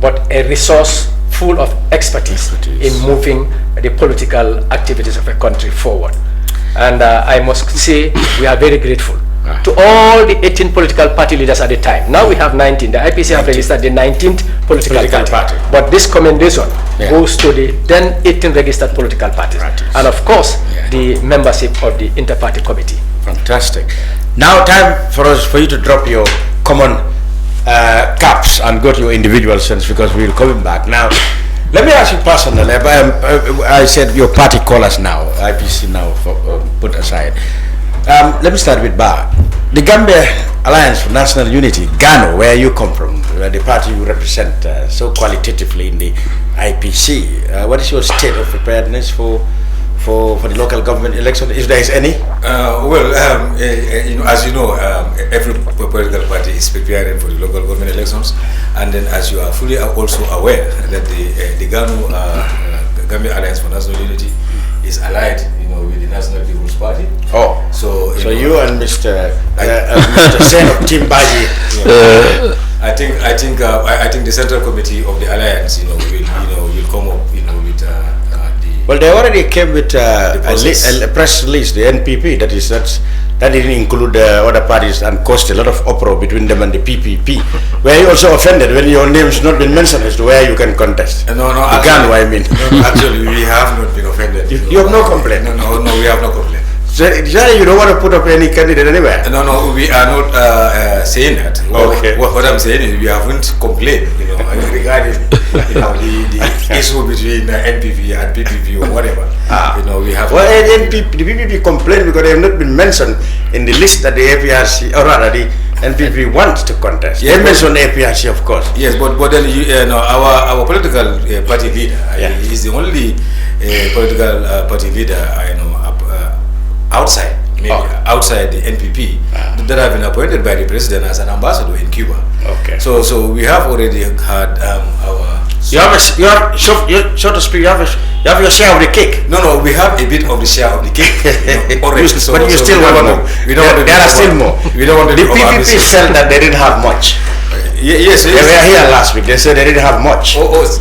but a resource full of expertise in moving the political activities of a country forward. And I must say we are very grateful to all the 18 political party leaders at the time. Now we have 19. The IPC have registered the 19th political party. But this commendation goes to the then 18 registered political parties. And of course, the membership of the inter-party committee. Fantastic. Now time for you to drop your common caps and go to your individual sense, because we will come back. Now, let me ask you personally. I said your party callers now, IPC now, put aside. Let me start with Ba. The Gambia Alliance for National Unity, Gano, where you come from, where the party you represent so qualitatively in the IPC. What is your state of preparedness for the local government election, if there is any? As you know, every political party is preparing for the local government elections, and then as you are fully also aware that the Gano Gambia Alliance for National Unity is allied, with the National People's Party. So you and Mr. Saine of Team Bakary. I think the Central Committee of the Alliance, will come up, with well, they already came with a press release, the NPP. That didn't include other parties and caused a lot of uproar between them and the PPP. Were you also offended when your name's not been mentioned as to where you can contest? No, actually, we have not been offended. You have no complaint? No, we have no complaint. So you don't want to put up any candidate anywhere? No, we are not saying that. Okay. What I'm saying is we haven't complained, regarding the issue between NPP and PPP or whatever. We have. Well, the PPP complained because they have not been mentioned in the list that the APRC, or rather the NPP wants to contest. Yes, they mentioned APRC, of course. Yes, but then our political party leader is the only political party leader outside the NPP that have been appointed by the president as an ambassador in Cuba. Okay. So we have already had our. So to speak, you have your share of the cake. No, we have a bit of the share of the cake already. But you still want more. There are still more. We don't want to. The PPP said that they didn't have much. Yes. They were here last week. They said they didn't have much. Oh, is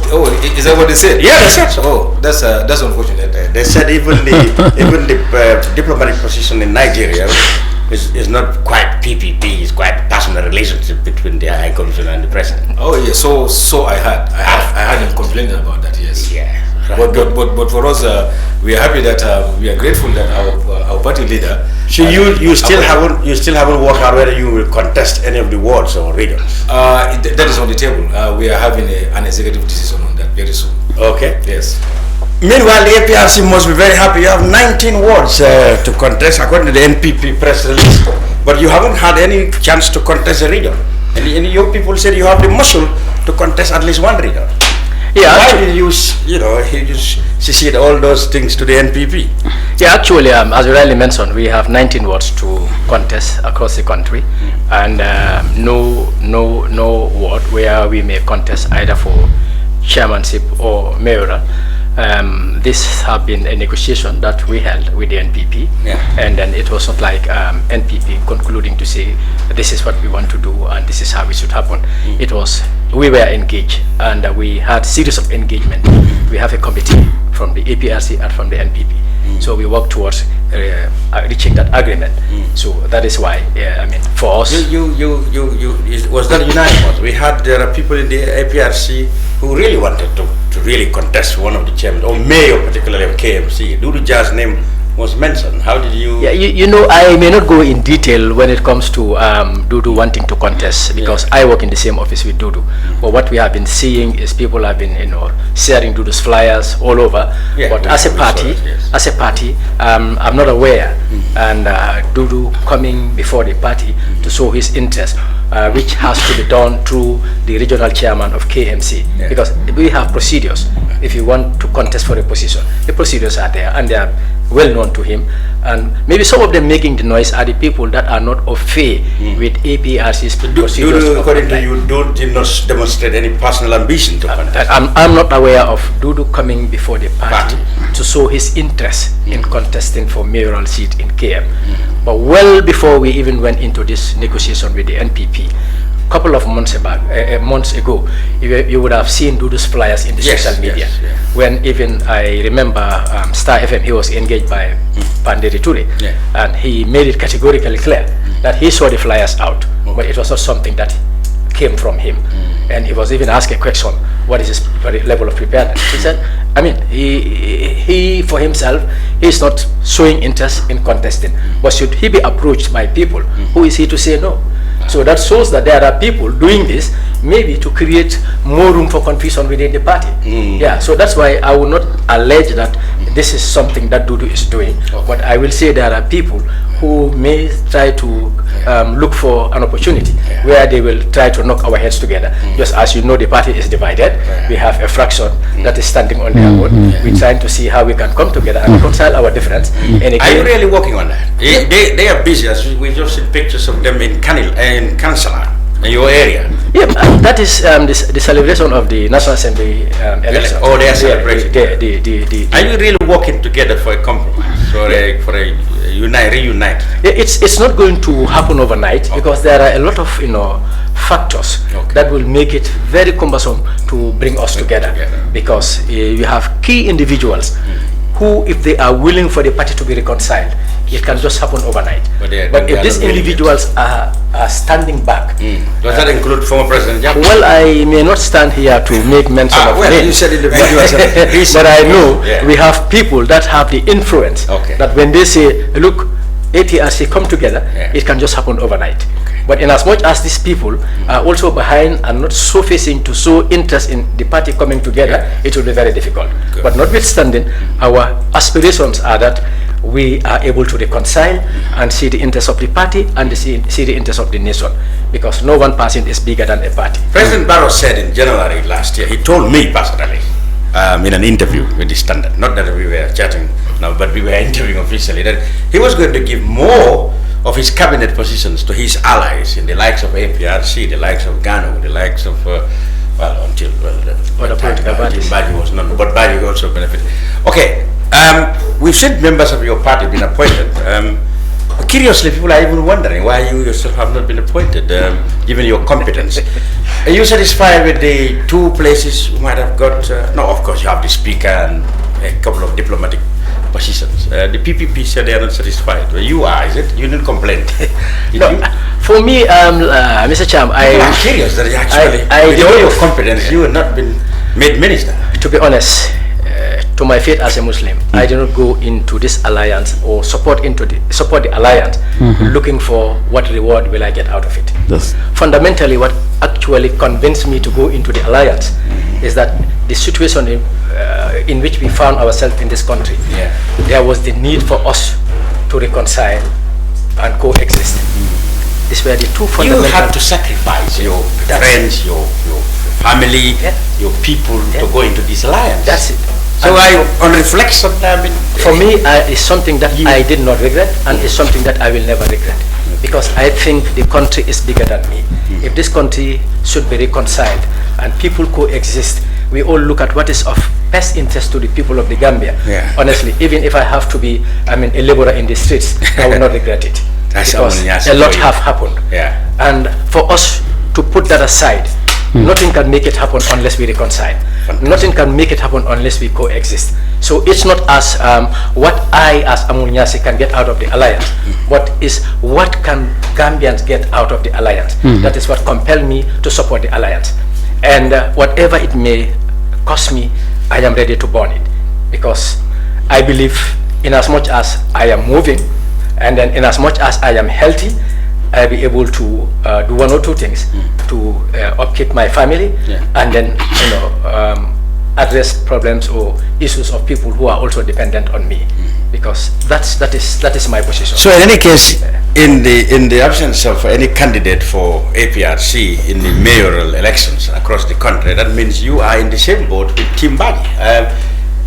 that what they said? Yeah, they said so. Oh, that's unfortunate. They said even the diplomatic position in Nigeria is not quite PPP. It's quite personal relationship between the High Commissioner and the President. Oh yeah. So I had him complaining about that. Yes. Yeah. Right. But for us, we are happy that we are grateful that our party leader. So you still haven't worked out whether you will contest any of the wards or regions. That is on the table. We are having an executive decision on that very soon. Okay. Yes. Meanwhile, the APRC must be very happy. You have 19 wards to contest according to the NPP press release, but you haven't had any chance to contest a region. And your people said you have the muscle to contest at least one region. Yeah. Why did you just secede all those things to the NPP? Yeah, actually, as you rightly mentioned, we have 19 wards to contest across the country, and no ward where we may contest either for chairmanship or mayoral. This have been a negotiation that we held with the NPP, and then it was not like NPP concluding to say this is what we want to do and this is how it should happen. It was we were engaged, and we had series of engagement. We have a committee from the APRC and from the NPP, so we work towards reaching that agreement. So that is why I mean, for us, was that unanimous? There are people in the APRC who really wanted to really contest one of the chairmen, or mayor particularly of KMC. Dudu Jah's name was mentioned. How did you? Yeah, you know, I may not go in detail when it comes to Dudu wanting to contest, because I work in the same office with Dudu. But what we have been seeing is people have been, sharing Dudu's flyers all over. But as a party, I'm not aware, and Dudu coming before the party to show his interest, which has to be done through the regional chairman of KMC, because we have procedures. If you want to contest for a position, the procedures are there, and they are well known to him, and maybe some of them making the noise are the people that are not au fait with APRC's procedures. According to you, did not demonstrate any personal ambition to contest. I'm not aware of Dudu coming before the party to show his interest in contesting for mayoral seat in KM. But well before we even went into this negotiation with the NPP, couple of months ago, you would have seen Dudu's flyers in the social media. When even I remember Star FM, he was engaged by Panderi Ture, and he made it categorically clear that he saw the flyers out, but it was not something that came from him. And he was even asked a question, what is his level of preparedness? He said, I mean, he for himself, he's not showing interest in contesting, but should he be approached by people, who is he to say no? So that shows that there are people doing this maybe to create more room for confusion within the party. Yeah, so that's why I will not allege that this is something that Dudu is doing, but I will say there are people who may try to look for an opportunity where they will try to knock our heads together. Just as you know, the party is divided. We have a fraction that is standing on their own. We're trying to see how we can come together and reconcile our difference. And again, are you really working on that? They are busy. As we just seen pictures of them in Kansala, in your area. Yeah, that is the celebration of the National Assembly election. Oh, they are celebrating. Are you really working together for a compromise, for a reunite? It's not going to happen overnight, because there are a lot of factors that will make it very cumbersome to bring us together. Because you have key individuals who, if they are willing for the party to be reconciled, it can just happen overnight. But if these individuals are standing back, does that include former President Jabbie? Well, I may not stand here to make mention of names. You said individuals, but I know we have people that have the influence that when they say, look, APRC come together, it can just happen overnight. But in as much as these people are also behind and not surfacing to show interest in the party coming together, it will be very difficult. But notwithstanding, our aspirations are that we are able to reconcile and see the interest of the party and see the interest of the nation, because no one person is bigger than a party. President Barrow said in January last year, he told me personally in an interview with the Standard, not that we were chatting now, but we were interviewing officially, that he was going to give more of his cabinet positions to his allies in the likes of APRC, the likes of Gano, the likes of until Badjie was not, but Badjie also benefited. Okay, we've seen members of your party being appointed. Curiously, people are even wondering why you yourself have not been appointed, given your competence. Are you satisfied with the 2 places you might have got? No, of course, you have the speaker and a couple of diplomatic positions. The PPP said they are not satisfied. Well, you are, is it? You didn't complain. For me, Mr. Cham, I'm curious that actually, with all your competence, you have not been made minister. To be honest, to my faith as a Muslim, I do not go into this alliance or support the alliance looking for what reward will I get out of it. Fundamentally, what actually convinced me to go into the alliance is that the situation in which we found ourselves in this country, there was the need for us to reconcile and coexist. These were the two fundamental... You had to sacrifice your friends, your family, your people to go into this alliance. That's it. So on reflection, I mean... For me, it's something that I did not regret, and it's something that I will never regret. Because I think the country is bigger than me. If this country should be reconciled and people coexist, we all look at what is of best interest to the people of the Gambia. Honestly, even if I have to be, a laborer in the streets, I will not regret it. Because a lot have happened. And for us to put that aside, nothing can make it happen unless we reconcile. Nothing can make it happen unless we coexist. So it's not as what I as Amul Nyass can get out of the alliance, but is what can Gambians get out of the alliance. That is what compelled me to support the alliance. And whatever it may cost me, I am ready to burn it. Because I believe in as much as I am moving, and then in as much as I am healthy, I'll be able to do one or two things to upkeep my family, and then address problems or issues of people who are also dependent on me, because that is my position. So in any case, in the absence of any candidate for APRC in the mayoral elections across the country, that means you are in the same boat with Team Bakary.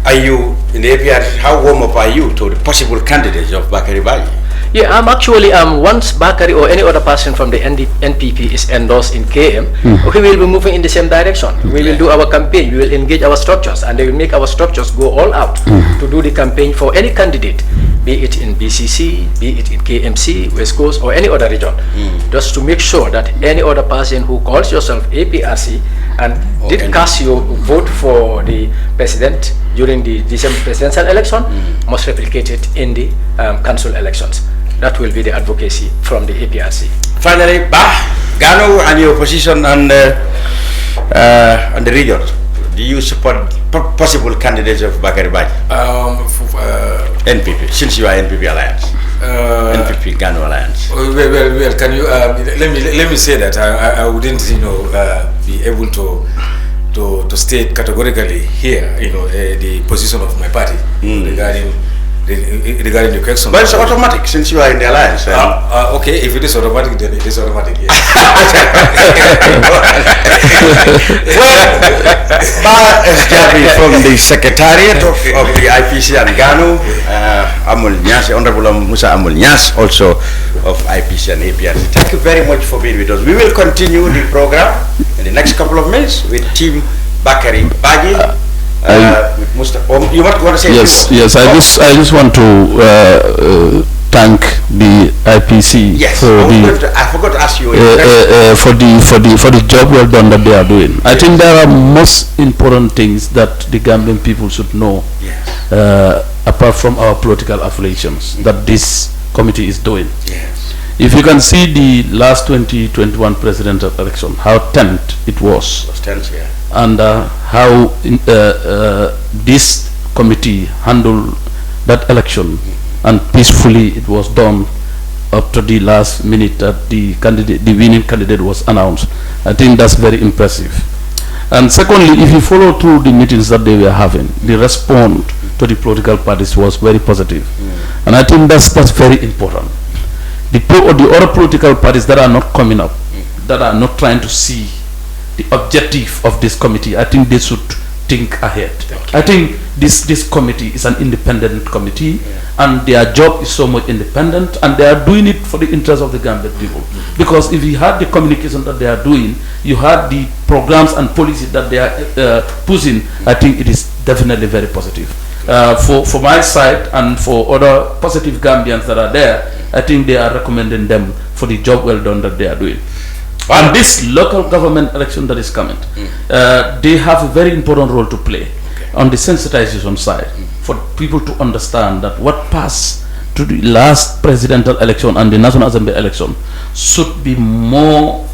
Are you in the APRC? How warm up are you to the possible candidates of Bakary Badjie? Yeah, I'm actually, once Bakary or any other person from the NPP is endorsed in KM, we will be moving in the same direction. We will do our campaign, we will engage our structures, and they will make our structures go all out to do the campaign for any candidate, be it in BCC, be it in KMC, West Coast, or any other region, just to make sure that any other person who calls yourself APRC and did cast your vote for the president during the December presidential election must replicate it in the council elections. That will be the advocacy from the APRC. Finally, Gano and your position on the region. Do you support possible candidates of Bakary Badjie? NPP, since you are NPP Alliance. NPP Gano Alliance. Well, can you let me say that I wouldn't be able to state categorically here the position of my party regarding the question. But it's automatic since you are in the alliance. Okay, if it is automatic, then it is automatic. Yes. Jabbie from the Secretariat of the IPC and Gano, Amul Nyass, Honorable Musa Amul Nyass, also of IPC and APRC. Thank you very much for being with us. We will continue the program in the next couple of minutes with Team Bakary Badjie. You want to say? Yes. I just want to thank the IPC I forgot to ask you for the job well done that they are doing. I think there are most important things that the Gambian people should know, apart from our political affiliations, that this committee is doing. If you can see the last 2021 presidential election, how tense it was. And how this committee handled that election, and peacefully it was done up to the last minute that the winning candidate was announced. I think that's very impressive. And secondly, if you follow through the meetings that they were having, the response to the political parties was very positive. And I think that's very important. The other political parties that are not coming up, that are not trying to see the objective of this committee, I think they should think ahead. I think this committee is an independent committee, and their job is so much independent, and they are doing it for the interest of the Gambian people. Because if you had the communication that they are doing, you had the programs and policies that they are pushing, I think it is definitely very positive. For my side and for other positive Gambians that are there, I think they are recommending them for the job well done that they are doing. And this local government election that is coming, they have a very important role to play on the sensitization side for people to understand that what passed to the last presidential election and the National Assembly election should be more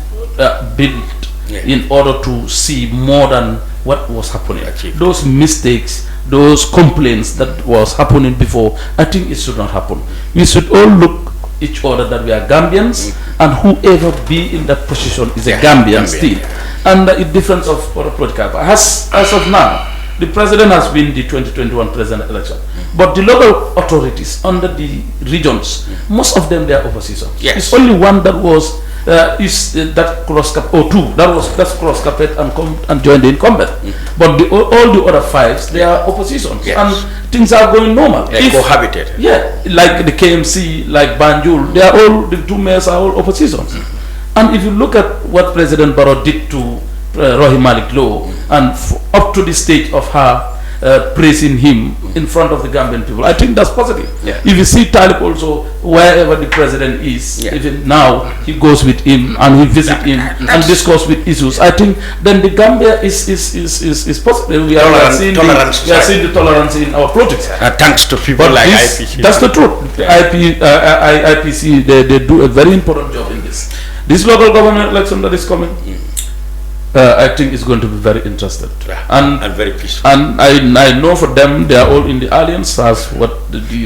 built in order to see more than what was happening. Those mistakes, those complaints that was happening before, I think it should not happen. We should all look each other that we are Gambians, and whoever be in that position is a Gambian still. and it difference of political parties. As of now, the president has been the 2021 president election, but the local authorities under the regions, most of them they are opposition. Yes. It's only one that was that cross cap or two that's cross carpet and joined the incumbent. But all the other fives they are opposition, and things are going normal. They cohabited. Yeah, like the KMC, like Banjul, they are all the two mayors are all oppositions. And if you look at what President Barrow did to Rohey Malick Lowe, and up to the stage of her praising him in front of the Gambian people, I think that's positive. Yeah. If you see Talib also, wherever the president is, even now he goes with him and he visits him and discuss with issues. I think then the Gambia is positive. We are seeing the tolerance in our politics. Thanks to people like IPC. That's the truth. IPC they do a very important job in this. This local government election that is coming, I think it's going to be very interesting and very peaceful. And I know for them they are all in the alliance as what that's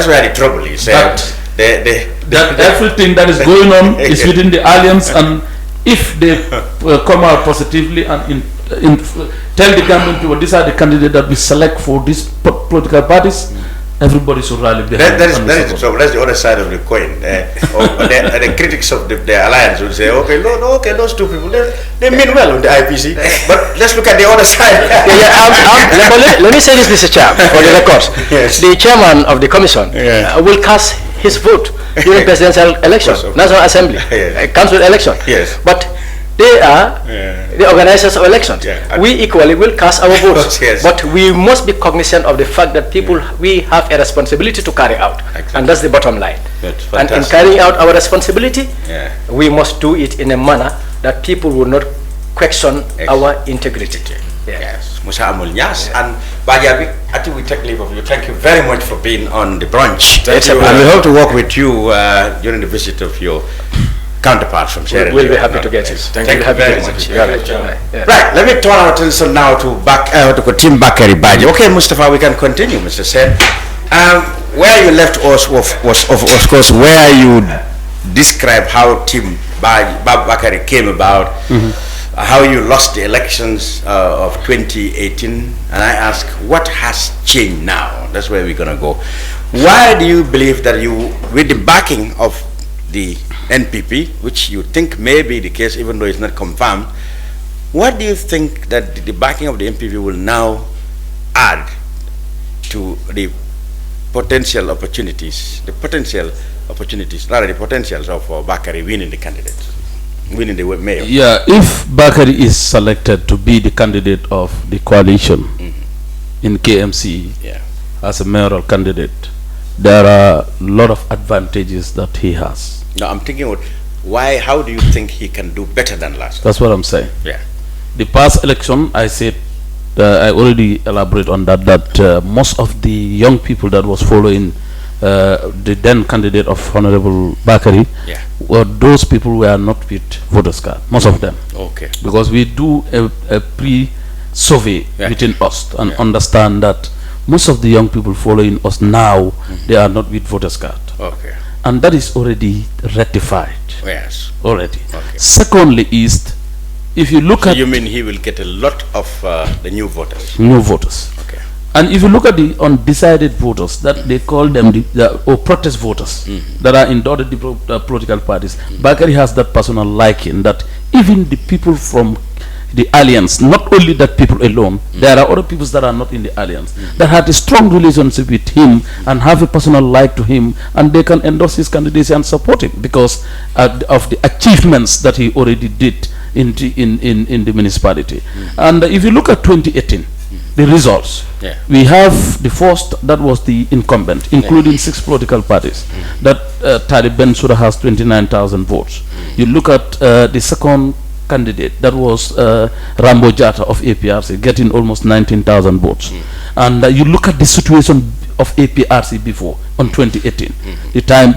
where the trouble is. That everything that is going on is within the alliance, and if they come out positively and tell the government people these are the candidates that we select for these political parties, everybody should rally behind. That is the trouble. That's the other side of the coin. The critics of the alliance will say, okay, those two people, they mean well on the IPC. But let's look at the other side. Let me say this, Mr. Chair, for the record. Yes. The chairman of the commission will cast his vote during presidential election, National Assembly, council election. Yes. But they are the organizers of elections. We equally will cast our votes, but we must be cognizant of the fact that we have a responsibility to carry out, and that's the bottom line. And in carrying out our responsibility, we must do it in a manner that people will not question our integrity. Yes, Musa Amul Nyass and Badjie, I think we take leave of you. Thank you very much for being on the brunch. And we hope to work with you during the visit of your counterparts from Sierra Leone. We'll be happy to get it. Thank you very much. Right. Right, let me turn our attention now to Team Bakary Badjie. Okay, Mustafa, we can continue, Mr. Saine. Where you left us was of course where you describe how Team Bakary came about, how you lost the elections of 2018, and I ask, what has changed now? That's where we're going to go. Why do you believe that you, with the backing of the NPP, which you think may be the case even though it's not confirmed, what do you think that the backing of the NPP will now add to the potentials of Bakary winning the mayor? Yeah, if Bakary is selected to be the candidate of the coalition in KMC as a mayoral candidate, there are a lot of advantages that he has. No, I'm thinking how do you think he can do better than last? That's what I'm saying. Yeah. The past election, I said, I already elaborate on that most of the young people that was following the then candidate of Honorable Bakary, those people were not with voters card, most of them. Okay. Because we do a pre-survey within us and understand that most of the young people following us now, they are not with voters card. Okay. And that is already rectified. Yes. Already. Okay. Secondly is, if you look at... You mean he will get a lot of the new voters? New voters. Okay. And if you look at the undecided voters, that they call them or protest voters that are in the political parties, Bakary has that personal liking that even the people from the alliance, not only that people alone, there are other people that are not in the alliance that had a strong relationship with him and have a personal like to him, and they can endorse his candidacy and support him because of the achievements that he already did in the municipality. And if you look at 2018, the results, we have the first, that was the incumbent, including 6 political parties, that Talib Bensouda has 29,000 votes. You look at the second candidate, that was Rambo Jata of APRC, getting almost 19,000 votes. And you look at the situation of APRC before, on 2018,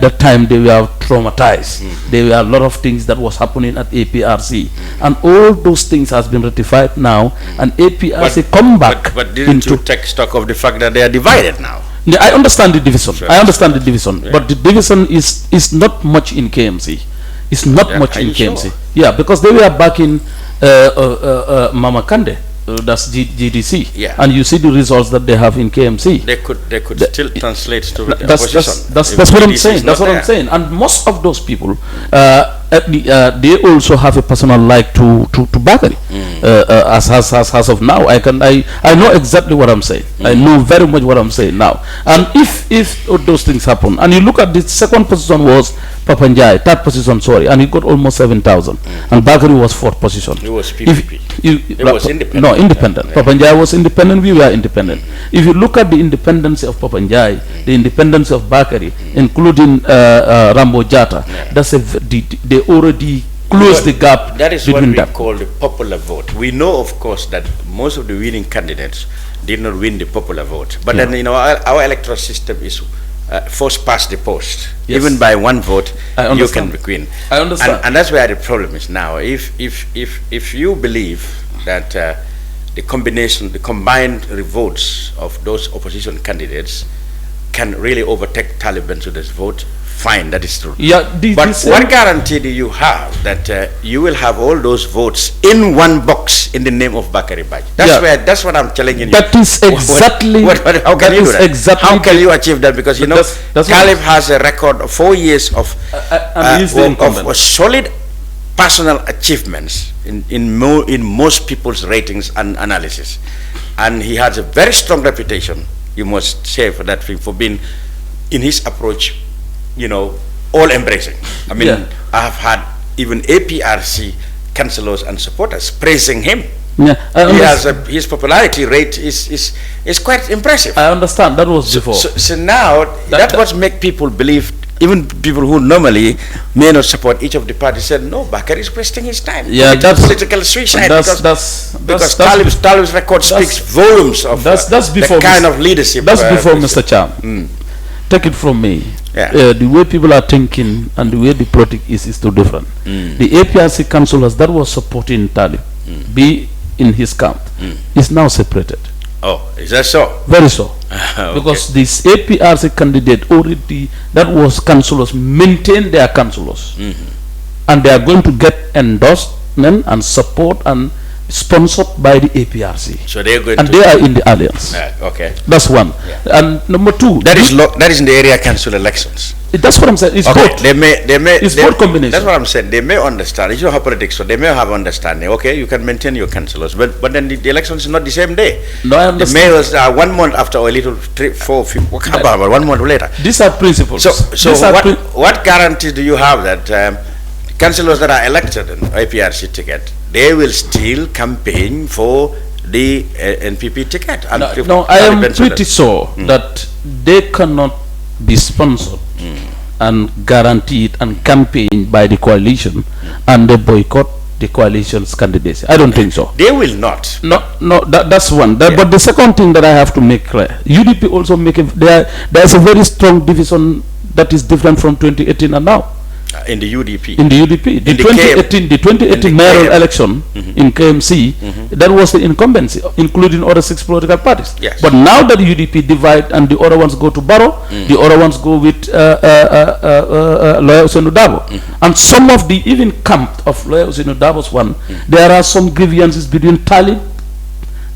that time they were traumatized. There were a lot of things that was happening at APRC, and all those things has been rectified now, and APRC come back. But didn't you take stock of the fact that they are divided now? Yeah, I understand the division. I understand the division, but the division is not much in KMC. It's not much in KMC. Sure? Yeah, because they were back in Mama Kande. That's GDC, and you see the results that they have in KMC. They could still translate to the opposition. That's what I'm saying. That's what I'm saying. And most of those people, they also have a personal like to Bakary. As of now, I know exactly what I'm saying. I know very much what I'm saying now. And if those things happen, and you look at the second position was Papanjai, third position, sorry, and he got almost 7,000, and Bakary was fourth position. He was PPP. He was independent. No, independent. Papanjai was independent. We were independent. If you look at the independence of Papanjai, the independence of Bakary, including Rambo Jata, that's they already closed the gap. That is what we call the popular vote. We know, of course, that most of the winning candidates did not win the popular vote. But then, our electoral system is first past the post. Yes. Even by one vote, you can win. I understand. And that's where the problem is now. If you believe that the combined votes of those opposition candidates can really overtake Taliban to this vote, fine, that is true. Yeah, but what guarantee do you have that you will have all those votes in one box in the name of Bakary Badjie? That's what I'm telling you. That is exactly. How can you do that? Exactly. How can you achieve that? Because Talib has a record of 4 years of solid personal achievements in most people's ratings and analysis, and he has a very strong reputation. You must say for that thing, for being in his approach, all embracing. I mean, I have had even APRC councillors and supporters praising him. Yeah, his popularity rate is quite impressive. I understand. That was before. So now that what make people believe. Even people who normally may not support each of the parties said, no, Bakary is wasting his time. Yeah, that's political suicide because Talib's record speaks volumes of the kind of leadership. That's before Mr. Cham. Take it from me. Yeah. The way people are thinking and the way the politics is too different. The APRC councillors that was supporting Talib, be in his camp, is now separated. Oh, is that so? Very so. Because this APRC candidate already, that was councillors, maintain their councillors. And they are going to get endorsement and support and sponsored by the APRC. So they are going they are in the alliance. Okay. That's one. Yeah. And number two. That is in the area council elections. That's what I'm saying. It's both. It's both combination. That's what I'm saying. They may understand. It's not politics, so they may have understanding. Okay, you can maintain your councillors, but then the election is not the same day. No, I understand. The mayors are 1 month after, or a little 3, 4, 5, 1 month later. These are principles. So what guarantee do you have that councillors that are elected in APRC ticket, they will still campaign for the NPP ticket? No, I am pretty sure that they cannot be sponsored and guaranteed and campaigned by the coalition and they boycott the coalition's candidacy. I don't think so. They will not. No, that's one. But the second thing that I have to make clear, UDP also there's a very strong division that is different from 2018 and now. In the UDP. In the UDP. The 2018 mayoral election in KMC, that was the incumbency, including other 6 political parties. Yes. But now that the UDP divide and the other ones go to Barrow, the other ones go with Lawyer Ousainou Darboe. And some of the even camp of Lawyer Ousainou Darboe's one, there are some grievances between Talib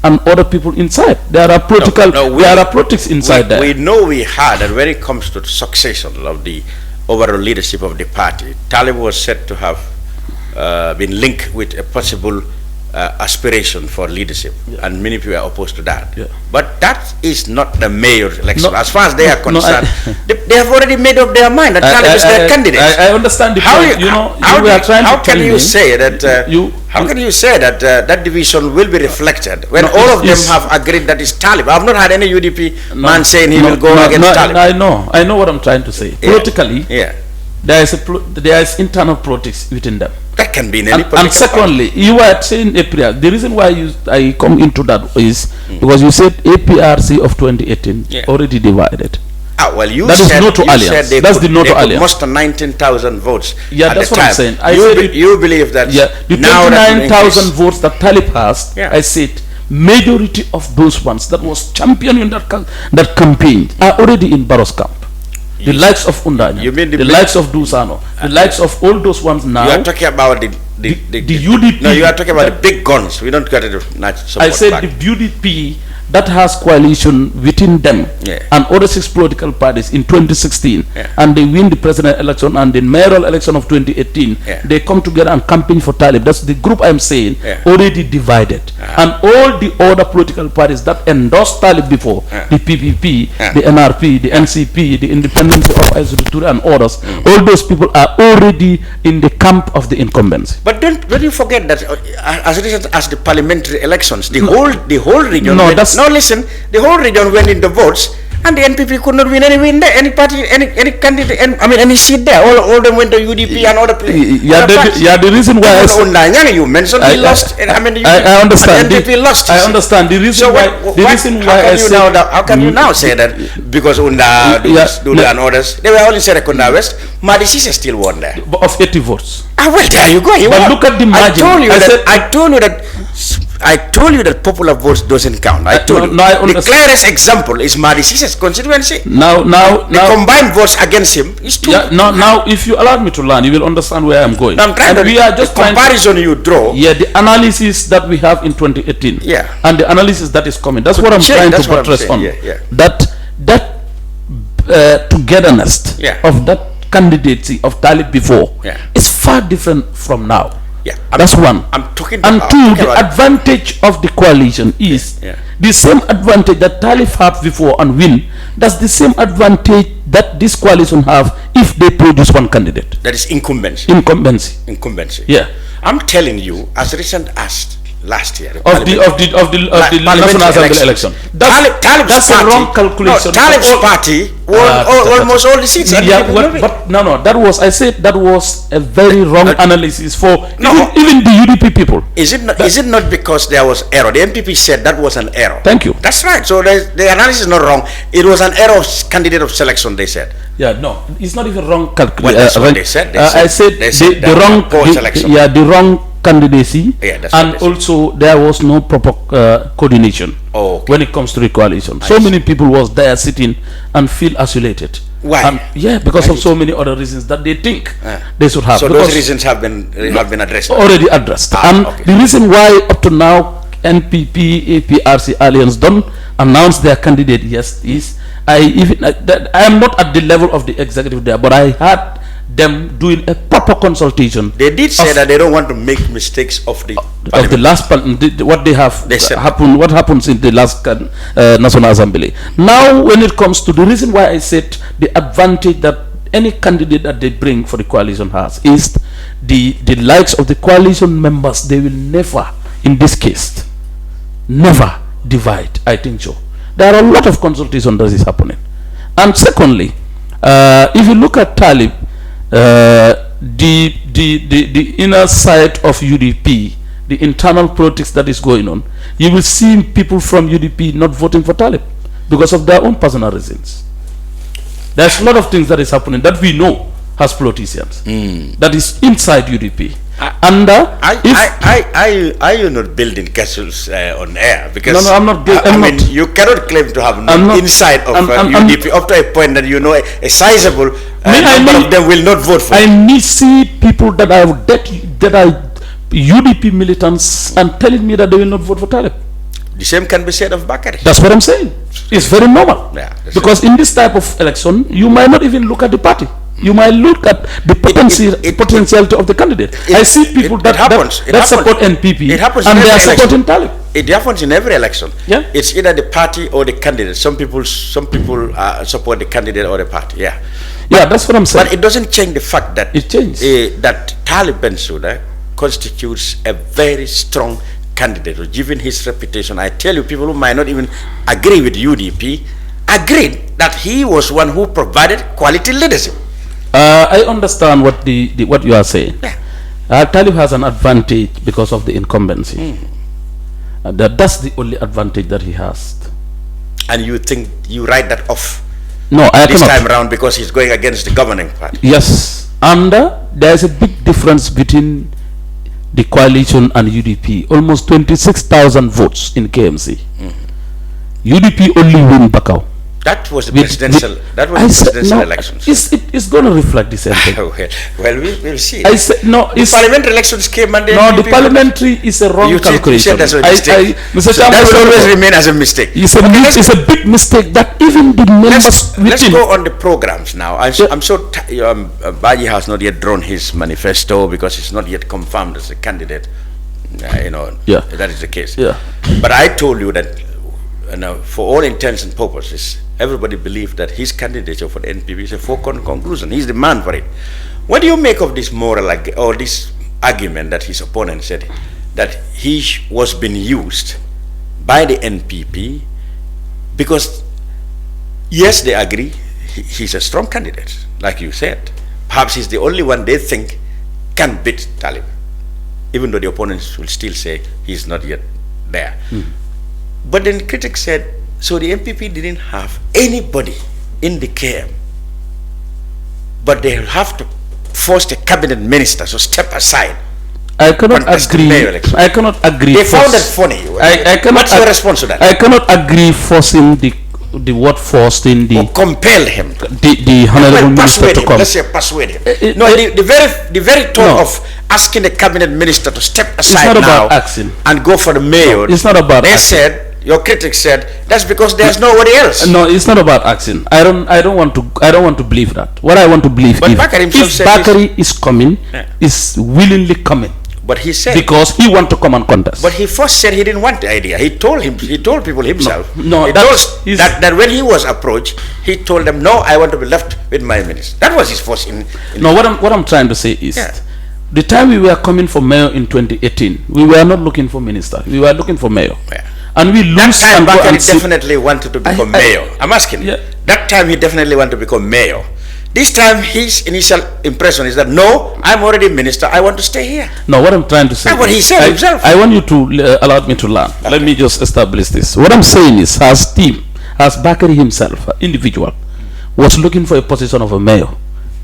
and other people inside. There are political, there are politics inside there. We know we had, and when it comes to the succession of the overall leadership of the party, Talib was said to have been linked with a possible aspiration for leadership, and many people are opposed to that. But that is not the mayor election. As far as they are concerned, they have already made up their mind that Talib is their candidate. I understand the point. How can you say that? How can you say that that division will be reflected when all of them have agreed that it's Talib? I have not had any UDP man saying he will go against Talib. I know what I'm trying to say. Politically, there is internal politics within them. That can be in any political And secondly, you were saying APRC. The reason why I come into that is because you said APRC of 2018 already divided. Well, you that said, is NATO alliance. That's the NATO alliance. Most 19,000 votes. Yeah, that's what I'm saying. You believe that? Yeah, the 29,000 votes that Talib has. I said majority of those ones that was championing that campaign are already in Barrow's camp. The likes of Undanya. You mean the likes of Dusano. The likes of all those ones now. You are talking about the UDP. No, you are talking about the big guns. We don't get it. I said back. The UDP that has coalition within them and other 6 political parties in 2016, and they win the president election and the mayoral election of 2018. They come together and campaign for Talib. That's the group I'm saying already divided. And all the other political parties that endorsed Talib before, the PPP, the NRP, the NCP, the Independence of Azurutura and others, all those people are already in the camp of the incumbency. But don't you forget that as recent as the parliamentary elections, the whole region. No, listen. The whole region went in the votes, and the NPP could not win any party, any candidate. Any seat there. All of them went to UDP and other places. The reason why you mentioned he lost. I understand. NPP lost. I understand the reason why. How can you now say that because Unda, Duda and others, they were only Serekunda West. Madisise still won there of 80 votes. Well, there you go. But look at the margin. I told you that popular votes doesn't count. I told you. The clearest example is Madisise's constituency. Now, the combined votes against him is 2. Now, if you allow me to learn, you will understand where I'm going. I'm trying we are just the comparison you draw. The analysis that we have in 2018. And the analysis that is coming. That's what I'm trying to buttress on. That togetherness of that candidacy of Talib before is far different from now. That's one. I'm talking and about, two, the advantage of the coalition is the same advantage that Talib have before and win. That's the same advantage that this coalition have if they produce one candidate. That is incumbency. Incumbency. Yeah. I'm telling you, as recent as last year of the National Assembly election. That's a wrong calculation. Talib's party won almost all the seats. But that was, I said that was a very wrong analysis for even the UDP people. Is it not because there was error? The MPP said that was an error. Thank you. That's right. So the analysis is not wrong. It was an error of candidate of selection, they said. No, it's not even wrong calculation. Well, that's what they said. I said the wrong selection. The wrong candidacy, and also there was no proper coordination when it comes to the coalition. So many people was there sitting and feel isolated. Why? Because of so many other reasons that they think they should have. So those reasons have been addressed. Already addressed. The reason why up to now NPP, APRC alliance don't announce their candidate is I am not at the level of the executive there, but I had them doing a proper consultation. They did say that they don't want to make mistakes of the last what they have happened. What happens in the last National Assembly. Now, when it comes to the reason why I said the advantage that any candidate that they bring for the coalition has is the likes of the coalition members. They will never, in this case, never divide. I think so. There are a lot of consultation that is happening. And secondly, if you look at Talib, the inner side of UDP, the internal politics that is going on, you will see people from UDP not voting for Talib because of their own personal reasons. There's a lot of things that is happening that we know as politicians. That is inside UDP. Are you not building castles on air? Because I'm not. You cannot claim to have no inside of UDP up to a point that you know a sizable number of them will not vote for. I see people that are UDP militants and telling me that they will not vote for Talib. The same can be said of Bakari. That's what I'm saying. It's very normal. Because in this type of election, you might not even look at the party. You might look at the potentiality of the candidate. I see people that support NPP and they are supporting Talib. It happens in every election. It's either the party or the candidate. Some people support the candidate or the party. That's what I'm saying. But it doesn't change the fact that that Talib Bensouda constitutes a very strong candidate. Given his reputation, I tell you, people who might not even agree with UDP agreed that he was one who provided quality leadership. I understand what what you are saying. Talib has an advantage because of the incumbency. That's the only advantage that he has. And you think you write that off? No, I this time around because he's going against the governing party. Yes, and there's a big difference between the coalition and UDP. Almost 26,000 votes in KMC. UDP only win Bakau. That was the presidential. That was the presidential elections. It's going to reflect the same thing. Well, we'll see. I said no. The parliamentary elections came and the parliamentary is a wrong calculation. You said that's a mistake. Mr. So that will always remain as a mistake. It's a big mistake that even the members. Let's go on the programs now. I'm so Badjie has not yet drawn his manifesto because he's not yet confirmed as a candidate. That is the case. Yeah. But I told you that. For all intents and purposes, everybody believed that his candidature for the NPP is a foregone conclusion. He's the man for it. What do you make of this or this argument that his opponent said that he was being used by the NPP because, yes, they agree, he's a strong candidate, like you said. Perhaps he's the only one they think can beat Talib, even though the opponents will still say he's not yet there. But then critics said, so the MPP didn't have anybody in the KM, but they have to force the cabinet minister to step aside. I cannot agree. I cannot agree. They found that funny. What's your response to that? I cannot agree forcing the word forced in the. Or compelled him. The honorable minister to come. Let's say persuade him. The very thought of asking the cabinet minister to step aside now and go for the mayor. It's not about. They said. Your critics said that's because there's nobody else. No, it's not about asking. I don't want to believe that. What I want to believe is if Bakary is coming, is willingly coming. But he said because he want to come and contest. But he first said he didn't want the idea. He told people himself. No, that when he was approached, he told them, "No, I want to be left with my minister." That was his first. No, what I'm trying to say is, the time we were coming for mayor in 2018, we were not looking for minister. We were looking for mayor. Yeah. And we lose that time Bakary definitely wanted to become mayor. I'm asking you. Yeah. That time he definitely wanted to become mayor. This time his initial impression is that no, I'm already minister. I want to stay here. No, what I'm trying to say. That's what he said himself. I want you to allow me to learn. Okay. Let me just establish this. What I'm saying is, as Bakary himself, individual, was looking for a position of a mayor,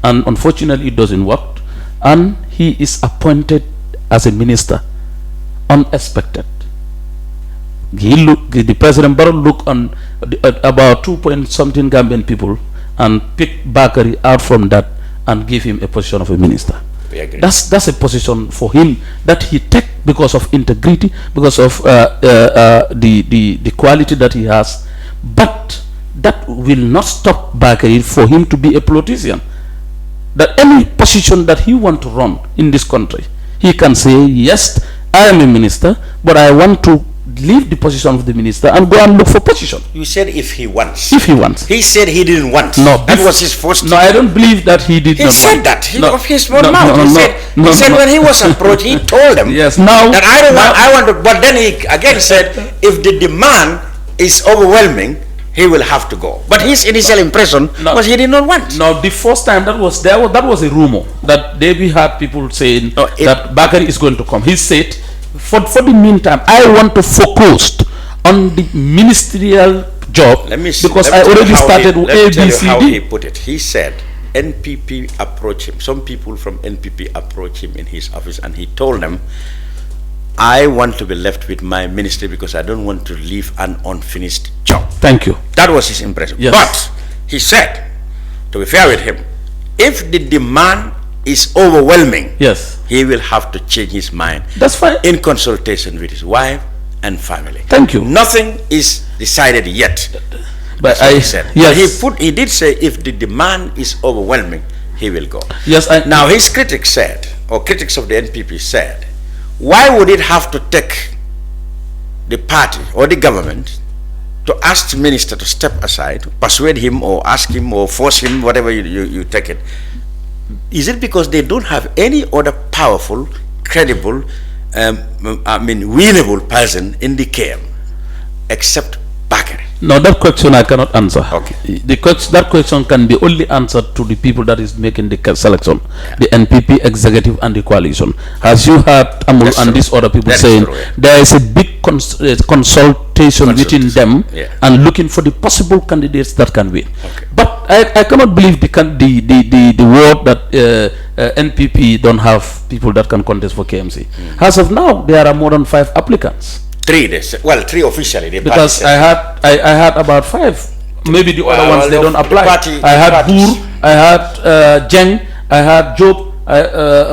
and unfortunately it doesn't work, and he is appointed as a minister, unexpected. The President Barrow looked on about 2-point-something Gambian people and picked Bakary out from that and give him a position of a minister. That's a position for him that he take because of integrity, because of the quality that he has. But that will not stop Bakary for him to be a politician. That any position that he want to run in this country, he can say, yes, I am a minister, but I want to leave the position of the minister and go and look for position. You said if he wants. If he wants. He said he didn't want. No, that was his first. No, I don't believe that he did not want. He said that. Of his own mouth. He said when he was approached, he told them yes, now, that I don't want, I want to, but then he again said if the demand is overwhelming, he will have to go. But his initial impression was he did not want. Now, the first time that was a rumor that we had people saying that Bakary is going to come. He said, for the meantime, I want to focus on the ministerial job because I already started with ABCD. How he put it. He said NPP approached him. Some people from NPP approached him in his office, and he told them, I want to be left with my ministry because I don't want to leave an unfinished job. Thank you. That was his impression. Yes. But he said, to be fair with him, if the demand is overwhelming, yes, he will have to change his mind. That's fine. In consultation with his wife and family. Thank you. Nothing is decided yet. But he said. Yes. But he did say if the demand is overwhelming, he will go. Yes. Now his critics said, or critics of the NPP said, why would it have to take the party or the government to ask the minister to step aside, persuade him or ask him or force him, whatever you take it? Is it because they don't have any other powerful, credible, winnable person in the KM except Bakary? No, that question I cannot answer. Okay. That question can be only answered to the people that is making the selection, the NPP executive and the coalition. As you heard Amul and these other people saying, there is a big consultation between them and looking for the possible candidates that can win. Okay. But I cannot believe the word that NPP don't have people that can contest for KMC. As of now, there are more than 5 applicants. 3, they said. Well, 3 officially. Because I had about 5 maybe the other ones they don't apply. I had Bour, I had Jeng, I had Job,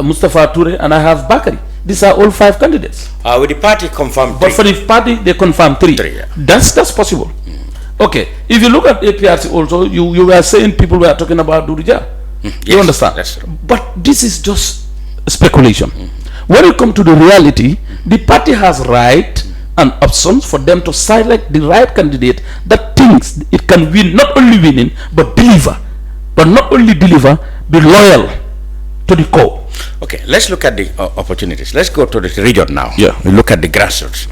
Mustafa Toure, and I have Bakari. These are all 5 candidates. With the party confirmed 3. But for the party, they confirmed 3. Yeah. That's possible. Okay. If you look at APRC also, you were saying people were talking about Durija. Yes, you understand? That's true. But this is just speculation. When you come to the reality, the party has right and options for them to select the right candidate that thinks it can win, not only winning, but deliver. But not only deliver, be loyal to the core. Okay, let's look at the opportunities. Let's go to the region now. Yeah. We look at the grassroots.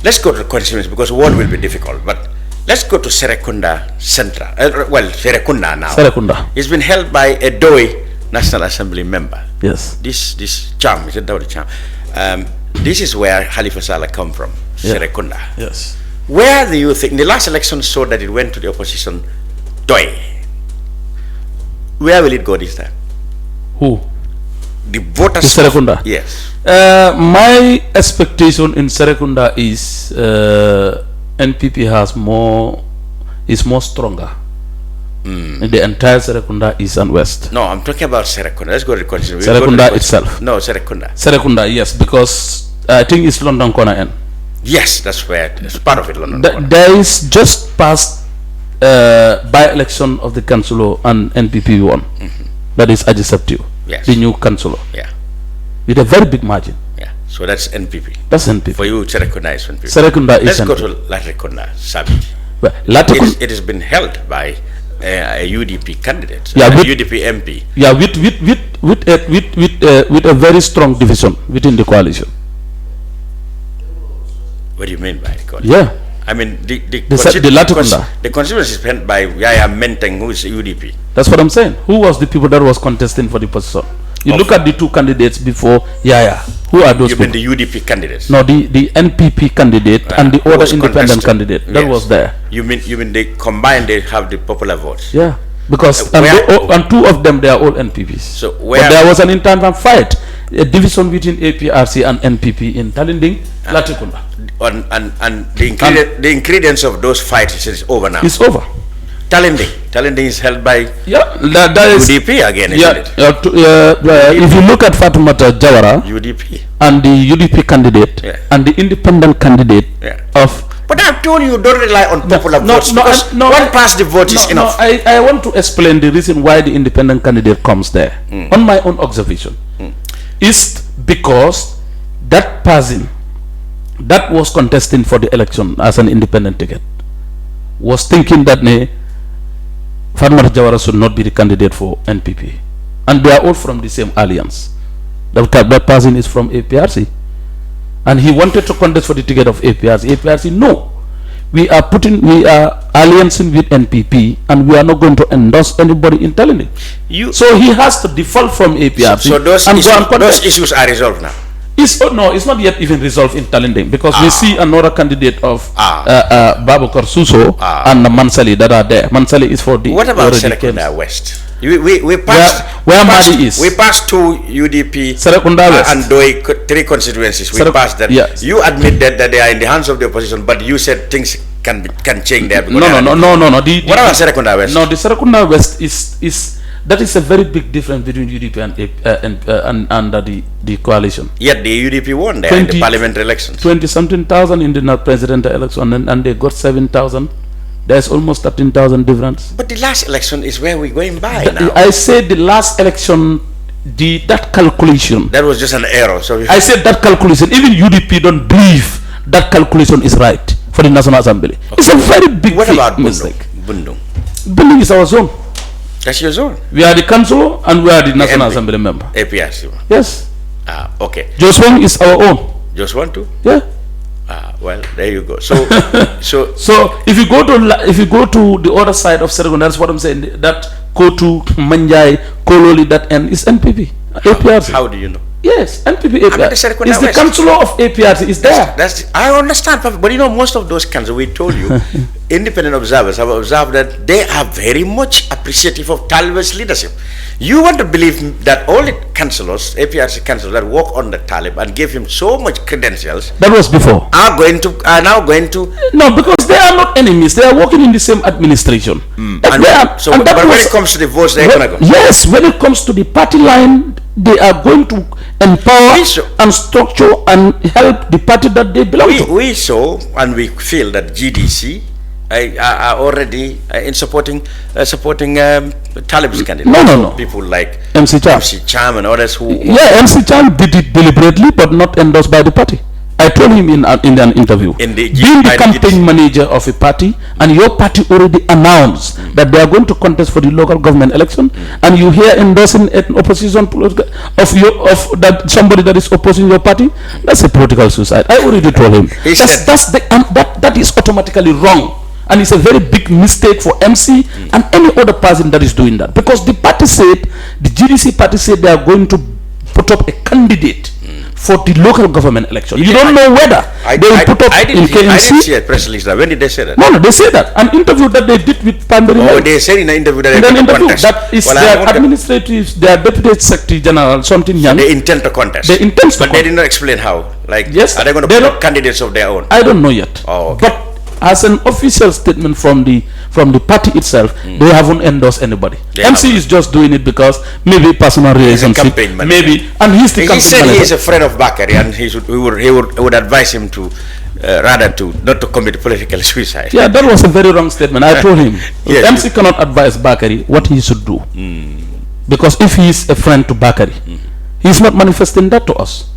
Let's go to the constituencies because one will be difficult. But let's go to Serekunda Central. Serekunda now. Serekunda. It's been held by a Doi National Assembly member. Yes. This charm, is it Dawdi charm? This is where Halifa Saleh come from, Serekunda. Yes. Where do you think, in the last election saw that it went to the opposition, Doi. Where will it go this time? Who? The voters. Serekunda. Yes. My expectation in Serekunda is NPP is more stronger. In the entire Serekunda East and West. No, I'm talking about Serekunda. Let's go to the question. Serekunda itself. No, Serekunda. Serekunda, yes, because I think it's London Corner End. Yes, that's where it's part of it, London Corner. There is just past by-election of the councillor and NPP won. That is Ajiceptio, the new councillor. Yeah. With a very big margin. Yeah. So that's NPP. That's NPP. For you, Serekunda is NPP. Serekunda is Let's NPP. go to Latrikunda, Sabi. It has been held by a UDP candidate, yeah, a UDP MP. Yeah, with a very strong division within the coalition. What do you mean by the coalition? Yeah. I mean, the constituency is held by Yaya Menteng, who is UDP. That's what I'm saying. Who was the people that was contesting for the position? You look at the 2 candidates before Yaya. Who are those people? You mean the UDP candidates? No, the NPP candidate and the other independent candidate. That was there. You mean they combined, they have the popular votes? Yeah. Because and 2 of them, they are all NPPs. So but there was an internal fight, a division between APRC and NPP in Talinding, Latrikunda. And the ingredients of those fights is over now. It's over. Talinding is held by UDP again, isn't it? If you look at Fatoumata Jawara UDP and the UDP candidate and the independent candidate of. But I've told you, don't rely on popular votes. One past the vote is enough. I want to explain the reason why the independent candidate comes there. On my own observation, is because that person that was contesting for the election as an independent ticket was thinking that Fatoumata Jawara should not be the candidate for NPP, and they are all from the same alliance. That person is from APRC. And he wanted to contest for the ticket of APRC. APRC, no. We are alliancing with NPP and we are not going to endorse anybody in Talinding. So he has to default from APRC. So those issues are resolved now? No, it's not yet even resolved in Talinding because we see another candidate of Babakar Suso and Mansali that are there. Mansali is for the... What about Serekunda West? We passed where Mali is. We passed 2 UDP and Doi 3 constituencies. We passed that. Yes. You admit that they are in the hands of the opposition, but you said things can change there. No. What about Serekunda West? No, the Serekunda West is that is a very big difference between UDP and under the coalition. Yet the UDP won there in the parliamentary elections. 20-something thousand in the presidential election, and they got 7,000. There's almost 13,000 difference. But the last election is where we're going by now. I said the last election, that calculation. That was just an error. So I said that calculation. Even UDP don't believe that calculation is right for the National Assembly. Okay. It's a very big mistake. Bundung? Bundung is our zone. That's your zone? We are the council and we are the National Assembly member. APRC? Yes. Okay. Joswang is our own. Joswang too? Yeah. Well, there you go. So if you go to the other side of Serekunda, that's what I'm saying. That go to Manjai, Kololi, that end is NPP. APRC. How do you know? Yes, NPP APRC. Is the West. councillor of APRC is there. I understand, but you know, most of those councils, we told you, independent observers have observed that they are very much appreciative of Talib's leadership. You want to believe that all the councillors, APRC councillors that work on the Talib and give him so much credentials, that was before, are now going to no, because they are not enemies. They are working in the same administration. But when it comes to the votes, they're going to go. Yes, when it comes to the party line, they are going to empower and structure and help the party that they belong to. We saw and we feel that GDC are already in supporting Talib's candidates. No. People like MC Cham and others who. Yeah, MC Cham did it deliberately, but not endorsed by the party. I told him in an interview, being the campaign manager of a party, and your party already announced that they are going to contest for the local government election, and you hear endorsing an opposition of that somebody that is opposing your party, that's a political suicide. I already told him that is automatically wrong. And it's a very big mistake for MC and any other person that is doing that, because the party said, the GDC party said they are going to put up a candidate for the local government election. You don't know whether they will put up in KMC. I didn't see a press release. When did they say that? No, they say that. An interview that they did with Pandari. Oh, they said in an interview that they will contest. That is their administrative, their deputy secretary general, something young. They intend to contest. They intend to But they did not explain how. Like, yes, are they going to put up candidates of their own? I don't know yet. Oh, okay. But as an official statement from the party itself, they haven't endorsed anybody. MC is just doing it because maybe personal relationship, maybe, and he's the campaign manager. He said he is a friend of Bakary, and he would advise him to not to commit political suicide. Yeah, that was a very wrong statement. I told him MC cannot advise Bakary what he should do, because if he is a friend to Bakary, he is not manifesting that to us.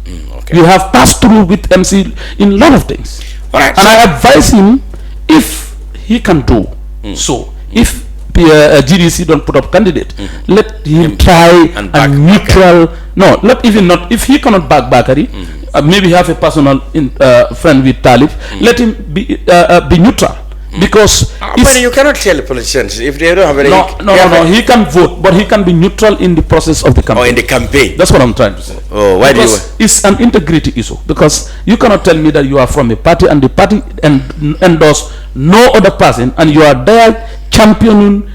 We have passed through with MC in a lot of things, and I advise him, if he can do so, if GDC don't put up candidate, let him try a neutral. No, if he cannot back Bakary, maybe have a personal friend with Talib, let him be neutral. Because but you cannot tell the politicians if they don't have any. No, he can vote, but he can be neutral in the process of the campaign. Or in the campaign. That's what I'm trying to say. Oh, why because do you? It's an integrity issue. Because you cannot tell me that you are from a party and the party endorse no other person, and you are there championing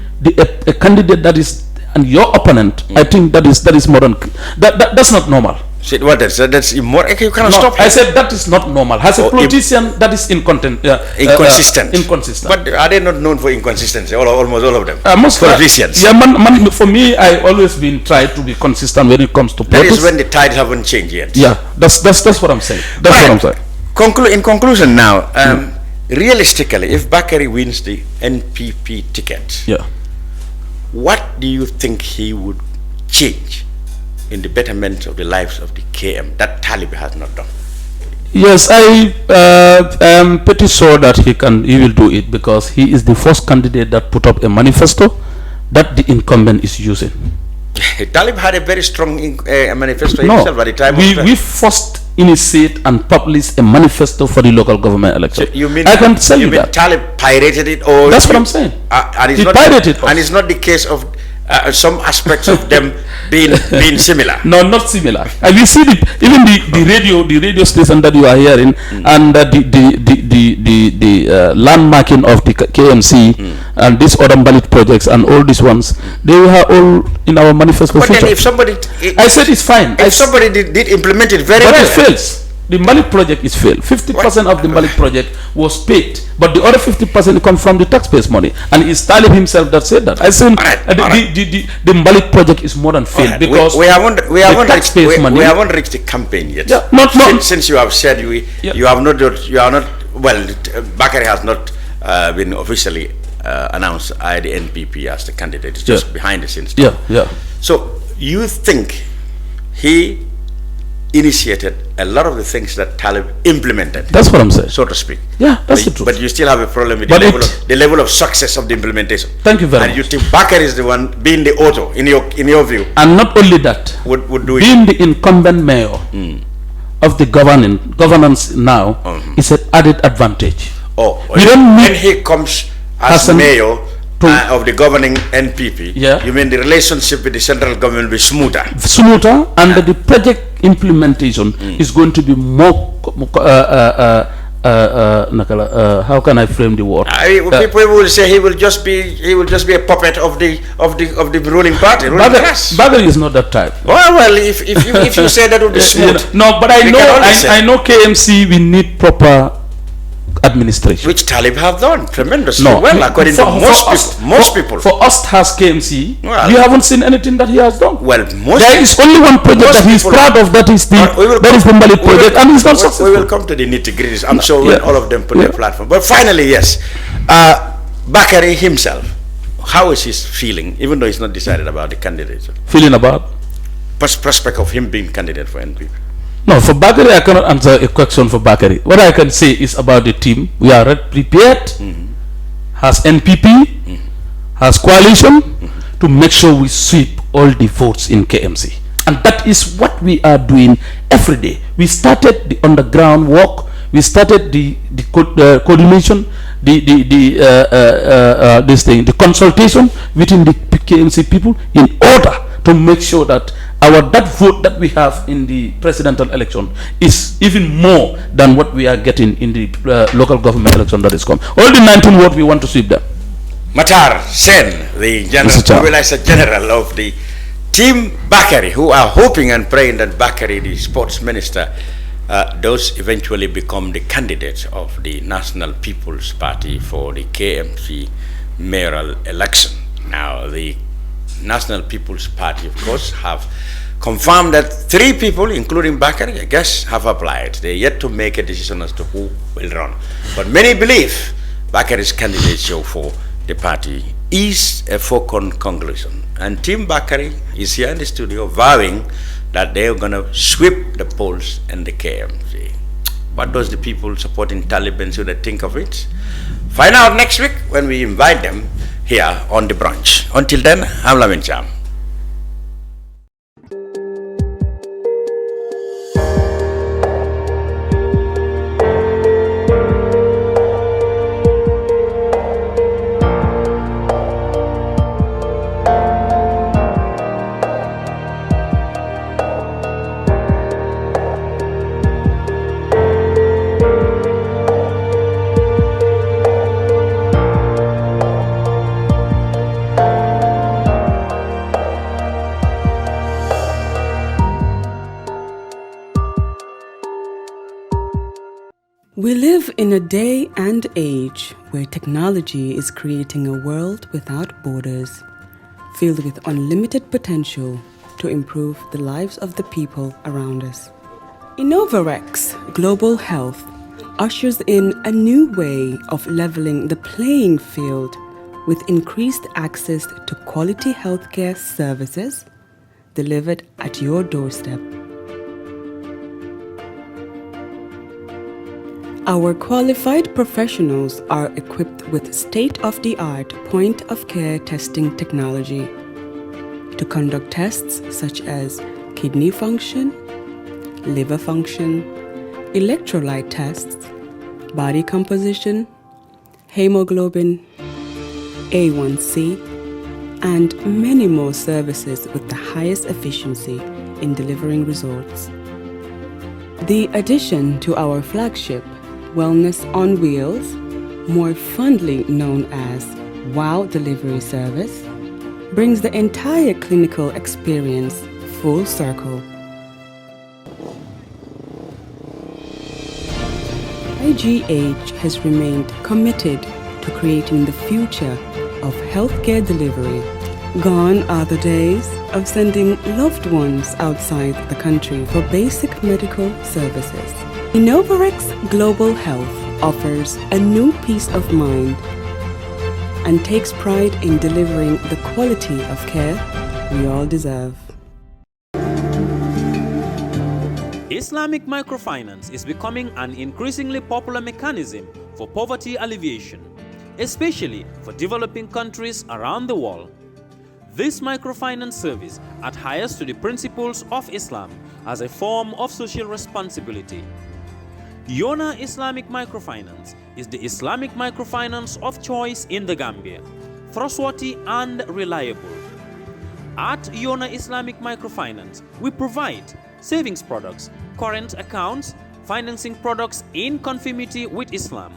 a candidate that is and your opponent. I think that is more than that's not normal. That's immoral. You cannot stop him. I said that is not normal. As a politician, that is inconsistent. Inconsistent. But are they not known for inconsistency? Almost all of them. Most politicians. For me, I always been tried to be consistent when it comes to politics. That is when the tides haven't changed yet. Yeah, that's what I'm saying. That's what I'm saying. In conclusion, now, realistically, if Bakary wins the NPP ticket, what do you think he would change in the betterment of the lives of the KM that Talib has not done? Yes, I am pretty sure that he will do it, because he is the first candidate that put up a manifesto that the incumbent is using. Talib had a very strong manifesto himself at the time. We first initiate and publish a manifesto for the local government election. So you mean I can tell you that Talib pirated it, or that's what I'm saying. He pirated it, and it's not the case of some aspects of them being similar. No, not similar. And you see even the radio station that you are hearing, and the landmarking of the KMC and these other ballot projects and all these ones, they are all in our manifesto. But then if somebody, I said it's fine. If somebody did implement it very well, but it fails. The Malik project is failed. 50% of the Malik project was paid, but the other 50% come from the taxpayers' money, and it's Talib himself that said that. I said the Malik project is more than failed, because we haven't reached the campaign yet. Yeah, since you have said you are not. Well, Bakary has not been officially announced by the NPP as the candidate. It's just behind the scenes. Yeah. So you think he initiated a lot of the things that Talib implemented? That's what I'm saying, so to speak. Yeah, that's the truth. But you still have a problem with the level of success of the implementation. Thank you very much. And you think Bakary is the one being the author in your view? And not only that, would do being the incumbent mayor of the governance now is an added advantage. When he comes as mayor of the governing NPP, you mean the relationship with the central government will be smoother? Smoother, and the project implementation is going to be more. How can I frame the word? People will say he will just be a puppet of the ruling party. Bakary is not that type. Well, if you say that would be smooth. No, but I know KMC we need proper administration, which Talib have done tremendously well, according to most people. For us as KMC, we haven't seen anything that he has done. Well, there is only one project that he's proud of. That is the Mali project, and he's not successful. We will come to the nitty-gritties, I'm sure, when all of them put their platform. But finally, yes, Bakary himself, how is he feeling, even though he's not decided about the candidature? Feeling about prospect of him being candidate for NPP. No, for Bakary, I cannot answer a question for Bakary. What I can say is about the team. We are prepared, has NPP, has coalition, to make sure we sweep all the votes in KMC. And that is what we are doing every day. We started the underground work. We started the coordination, the consultation within the KMC people in order to make sure that that vote that we have in the presidential election is even more than what we are getting in the local government election that is coming. All the 19 votes, we want to sweep them. Matarr Saine, the mobilizer general of the Team Bakary, who are hoping and praying that Bakary, the sports minister, does eventually become the candidate of the National People's Party for the KMC mayoral election. Now, the National People's Party, of course, have confirmed that 3 people, including Bakary, I guess, have applied. They're yet to make a decision as to who will run. But many believe Bakary's candidature for the party is a foregone conclusion. And Team Bakary is here in the studio vowing that they're going to sweep the polls in the KMC. What does the people supporting Taliban should they think of it? Find out next week when we invite them here on the brunch. Until then, I'm Lamin Cham. We live in a day and age where technology is creating a world without borders, filled with unlimited potential to improve the lives of the people around us. Innovarex Global Health ushers in a new way of leveling the playing field with increased access to quality healthcare services delivered at your doorstep. Our qualified professionals are equipped with state-of-the-art point-of-care testing technology to conduct tests such as kidney function, liver function, electrolyte tests, body composition, hemoglobin, A1C, and many more services with the highest efficiency in delivering results. The addition to our flagship Wellness on Wheels, more fondly known as WOW Delivery Service, brings the entire clinical experience full circle. IGH has remained committed to creating the future of healthcare delivery. Gone are the days of sending loved ones outside the country for basic medical services. Innovarex Global Health offers a new peace of mind and takes pride in delivering the quality of care we all deserve. Islamic microfinance is becoming an increasingly popular mechanism for poverty alleviation, especially for developing countries around the world. This microfinance service adheres to the principles of Islam as a form of social responsibility. Yona Islamic Microfinance is the Islamic microfinance of choice in the Gambia, trustworthy and reliable. At Yona Islamic Microfinance, we provide savings products, current accounts, financing products in conformity with Islam.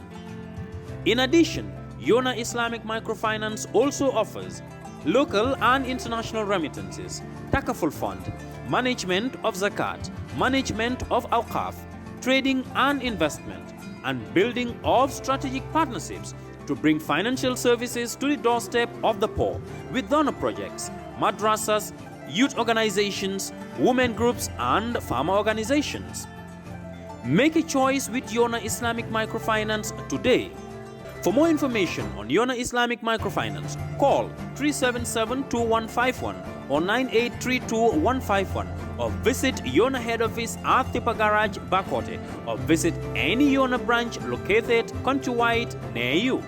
In addition, Yona Islamic Microfinance also offers local and international remittances, Takaful Fund, management of Zakat, management of Awqaf, trading and investment, and building of strategic partnerships to bring financial services to the doorstep of the poor with donor projects, madrasas, youth organizations, women groups, and farmer organizations. Make a choice with Yona Islamic Microfinance today. For more information on Yona Islamic Microfinance, call 377-2151 or 9832-151 or visit Yona head office at Tipa Garage, Bakote, or visit any Yona branch located countrywide near you.